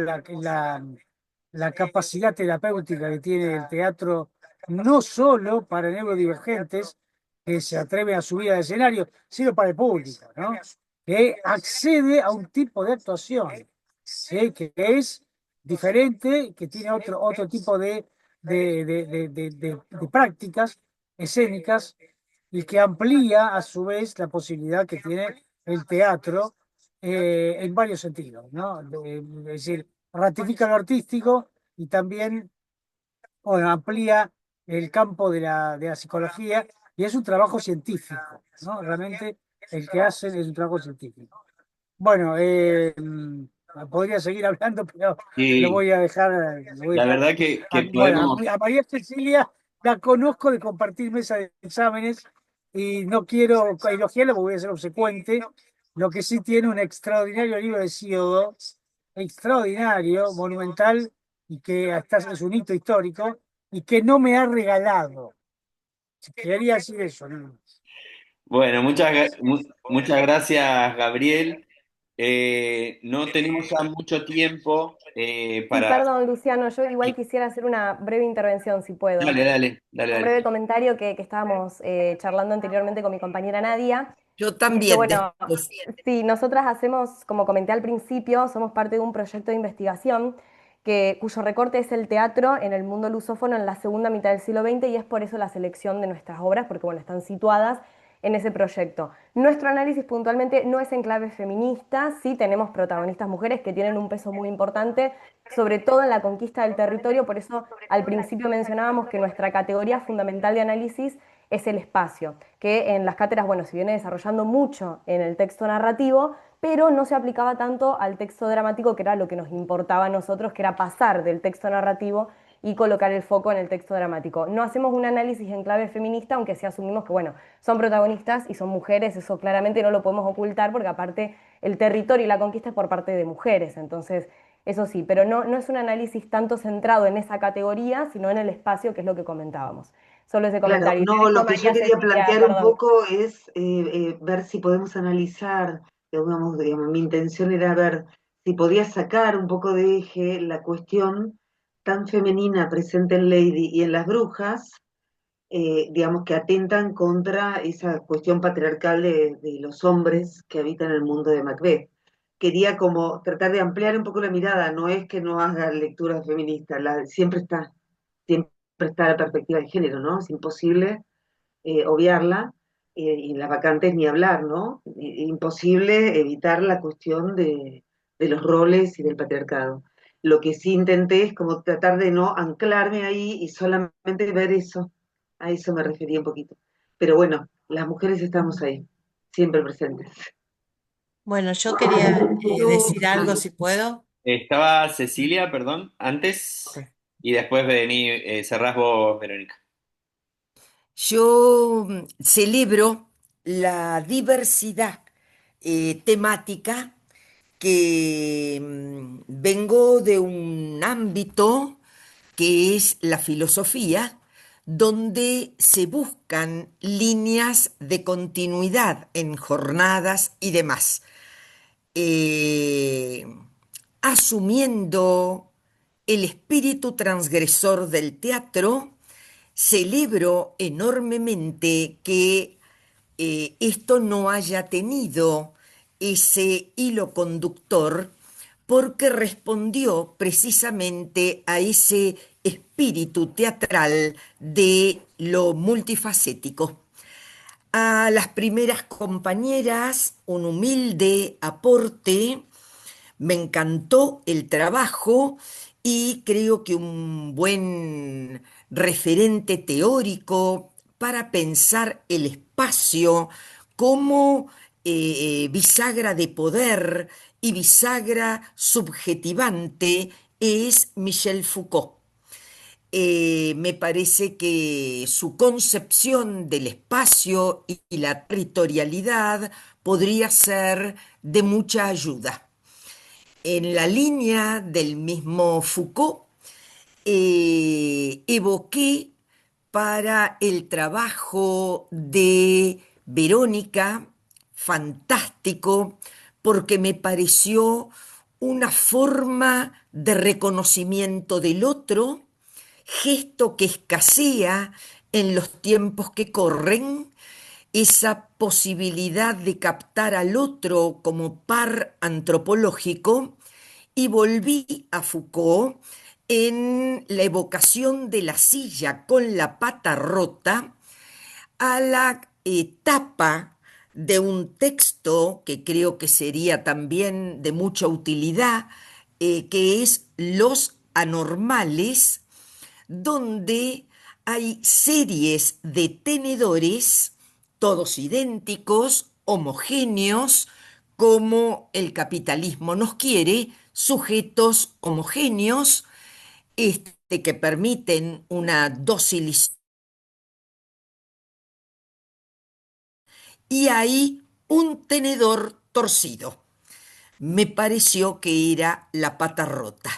la capacidad terapéutica que tiene el teatro, no solo para neurodivergentes que se atreven a subir al escenario, sino para el público, ¿no? Que accede a un tipo de actuación, ¿sí? Que es diferente, que tiene otro tipo de prácticas escénicas y que amplía a su vez la posibilidad que tiene el teatro en varios sentidos, ¿no? Es decir, ratifica lo artístico y también, bueno, amplía el campo de la psicología, y es un trabajo científico, ¿no? Realmente el que hacen es un trabajo científico. Bueno, podría seguir hablando, pero lo Y voy a dejar. Lo voy a la dejar. verdad que Bueno, podemos, a María Cecilia la conozco de compartir mesa de exámenes y no quiero elogiarla porque voy a ser obsecuente. Lo que sí tiene un extraordinario libro de Síodo, extraordinario, monumental, y que hasta es un hito histórico, y que no me ha regalado. Quería decir eso, ¿no? bueno, muchas gracias, Gabriel. No tenemos ya mucho tiempo Sí, para... perdón, Luciano, yo igual quisiera hacer una breve intervención, si puedo. Dale, dale, dale, Un dale. breve comentario que estábamos charlando anteriormente con mi compañera Nadia. Yo Y es que, también bueno, después. sí, nosotras hacemos, como comenté al principio, somos parte de un proyecto de investigación cuyo recorte es el teatro en el mundo lusófono en la segunda mitad del siglo XX y es por eso la selección de nuestras obras, porque, bueno, están situadas en ese proyecto. Nuestro análisis puntualmente no es en clave feminista, sí tenemos protagonistas mujeres que tienen un peso muy importante, sobre todo en la conquista del territorio, por eso al principio mencionábamos que nuestra categoría fundamental de análisis es el espacio, que en las cátedras, bueno, se viene desarrollando mucho en el texto narrativo, pero no se aplicaba tanto al texto dramático, que era lo que nos importaba a nosotros, que era pasar del texto narrativo y colocar el foco en el texto dramático. No hacemos un análisis en clave feminista, aunque sí asumimos que, bueno, son protagonistas y son mujeres, eso claramente no lo podemos ocultar, porque aparte el territorio y la conquista es por parte de mujeres, entonces eso sí, pero no es un análisis tanto centrado en esa categoría, sino en el espacio, que es lo que comentábamos. Solo ese Claro, comentario. Y te no, dejo, lo que yo María quería Cecilia, plantear un perdón. poco es ver si podemos analizar, digamos, mi intención era ver si podía sacar un poco de eje la cuestión tan femenina presente en Lady y en las brujas, digamos, que atentan contra esa cuestión patriarcal de los hombres que habitan el mundo de Macbeth. Quería como tratar de ampliar un poco la mirada, no es que no haga lecturas feministas, siempre está la perspectiva de género, ¿no? Es imposible obviarla, y en las vacantes ni hablar, ¿no? Imposible evitar la cuestión de los roles y del patriarcado. Lo que sí intenté es como tratar de no anclarme ahí y solamente ver eso. A eso me refería un poquito. Pero bueno, las mujeres estamos ahí, siempre presentes. Bueno, yo quería Yo, decir algo, si puedo. Estaba Cecilia, perdón, antes, Ok. y después cerrás vos, Verónica. Yo celebro la diversidad temática que vengo de un ámbito que es la filosofía, donde se buscan líneas de continuidad en jornadas y demás. Eh, Asumiendo el espíritu transgresor del teatro, celebro enormemente que esto no haya tenido ese hilo conductor porque respondió precisamente a ese espíritu teatral de lo multifacético. A las primeras compañeras, un humilde aporte. Me encantó el trabajo y creo que un buen referente teórico para pensar el espacio como bisagra de poder y bisagra subjetivante es Michel Foucault. Me parece que su concepción del espacio y la territorialidad podría ser de mucha ayuda. En la línea del mismo Foucault, evoqué para el trabajo de Verónica, fantástico, porque me pareció una forma de reconocimiento del otro, gesto que escasea en los tiempos que corren, esa posibilidad de captar al otro como par antropológico, y volví a Foucault en la evocación de la silla con la pata rota a la etapa de un texto que creo que sería también de mucha utilidad, que es Los Anormales, donde hay series de tenedores, todos idénticos, homogéneos, como el capitalismo nos quiere, sujetos homogéneos, que permiten una docilización. Y hay un tenedor torcido. Me pareció que era la pata rota.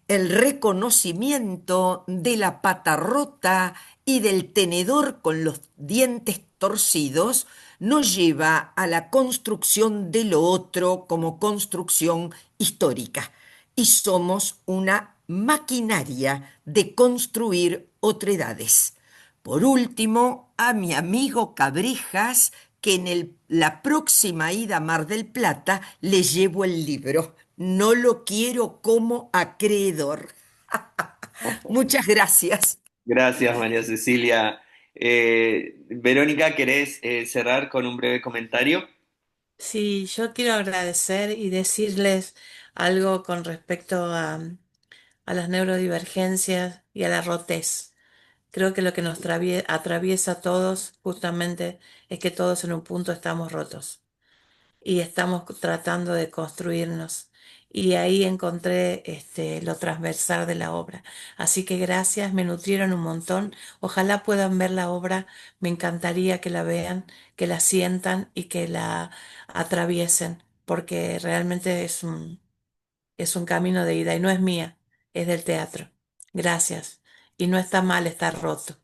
El reconocimiento de la pata rota y del tenedor con los dientes torcidos nos lleva a la construcción de lo otro como construcción histórica. Y somos una maquinaria de construir otredades. Por último, a mi amigo Cabrejas, que en la próxima ida a Mar del Plata le llevo el libro. No lo quiero como acreedor. Muchas gracias. Gracias, María Cecilia. Verónica, ¿querés cerrar con un breve comentario? Sí, yo quiero agradecer y decirles algo con respecto a las neurodivergencias y a la rotez. Creo que lo que nos atraviesa a todos justamente es que todos en un punto estamos rotos y estamos tratando de construirnos. Y ahí encontré lo transversal de la obra. Así que gracias, me nutrieron un montón. Ojalá puedan ver la obra, me encantaría que la vean, que la sientan y que la atraviesen, porque realmente es un camino de ida y no es mía, es del teatro. Gracias. Y no está mal estar roto.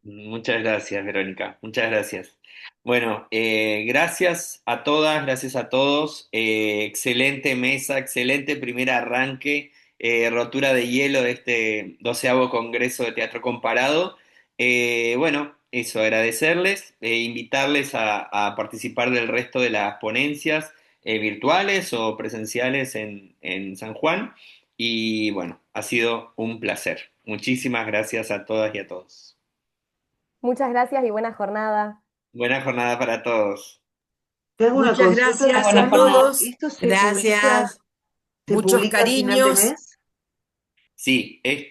Muchas gracias, Verónica. Muchas gracias. Bueno, gracias a todas, gracias a todos. Excelente mesa, excelente primer arranque, rotura de hielo de este 12º Congreso de Teatro Comparado. Bueno, eso, agradecerles, invitarles a participar del resto de las ponencias virtuales o presenciales en San Juan. Y bueno, ha sido un placer. Muchísimas gracias a todas y a todos. Muchas gracias y buena jornada. Buena jornada para todos. Te hago una Muchas consulta, gracias a Buena Luciano. jornada. todos. ¿Esto Gracias. se Muchos publica a final de cariños. mes? Sí, esto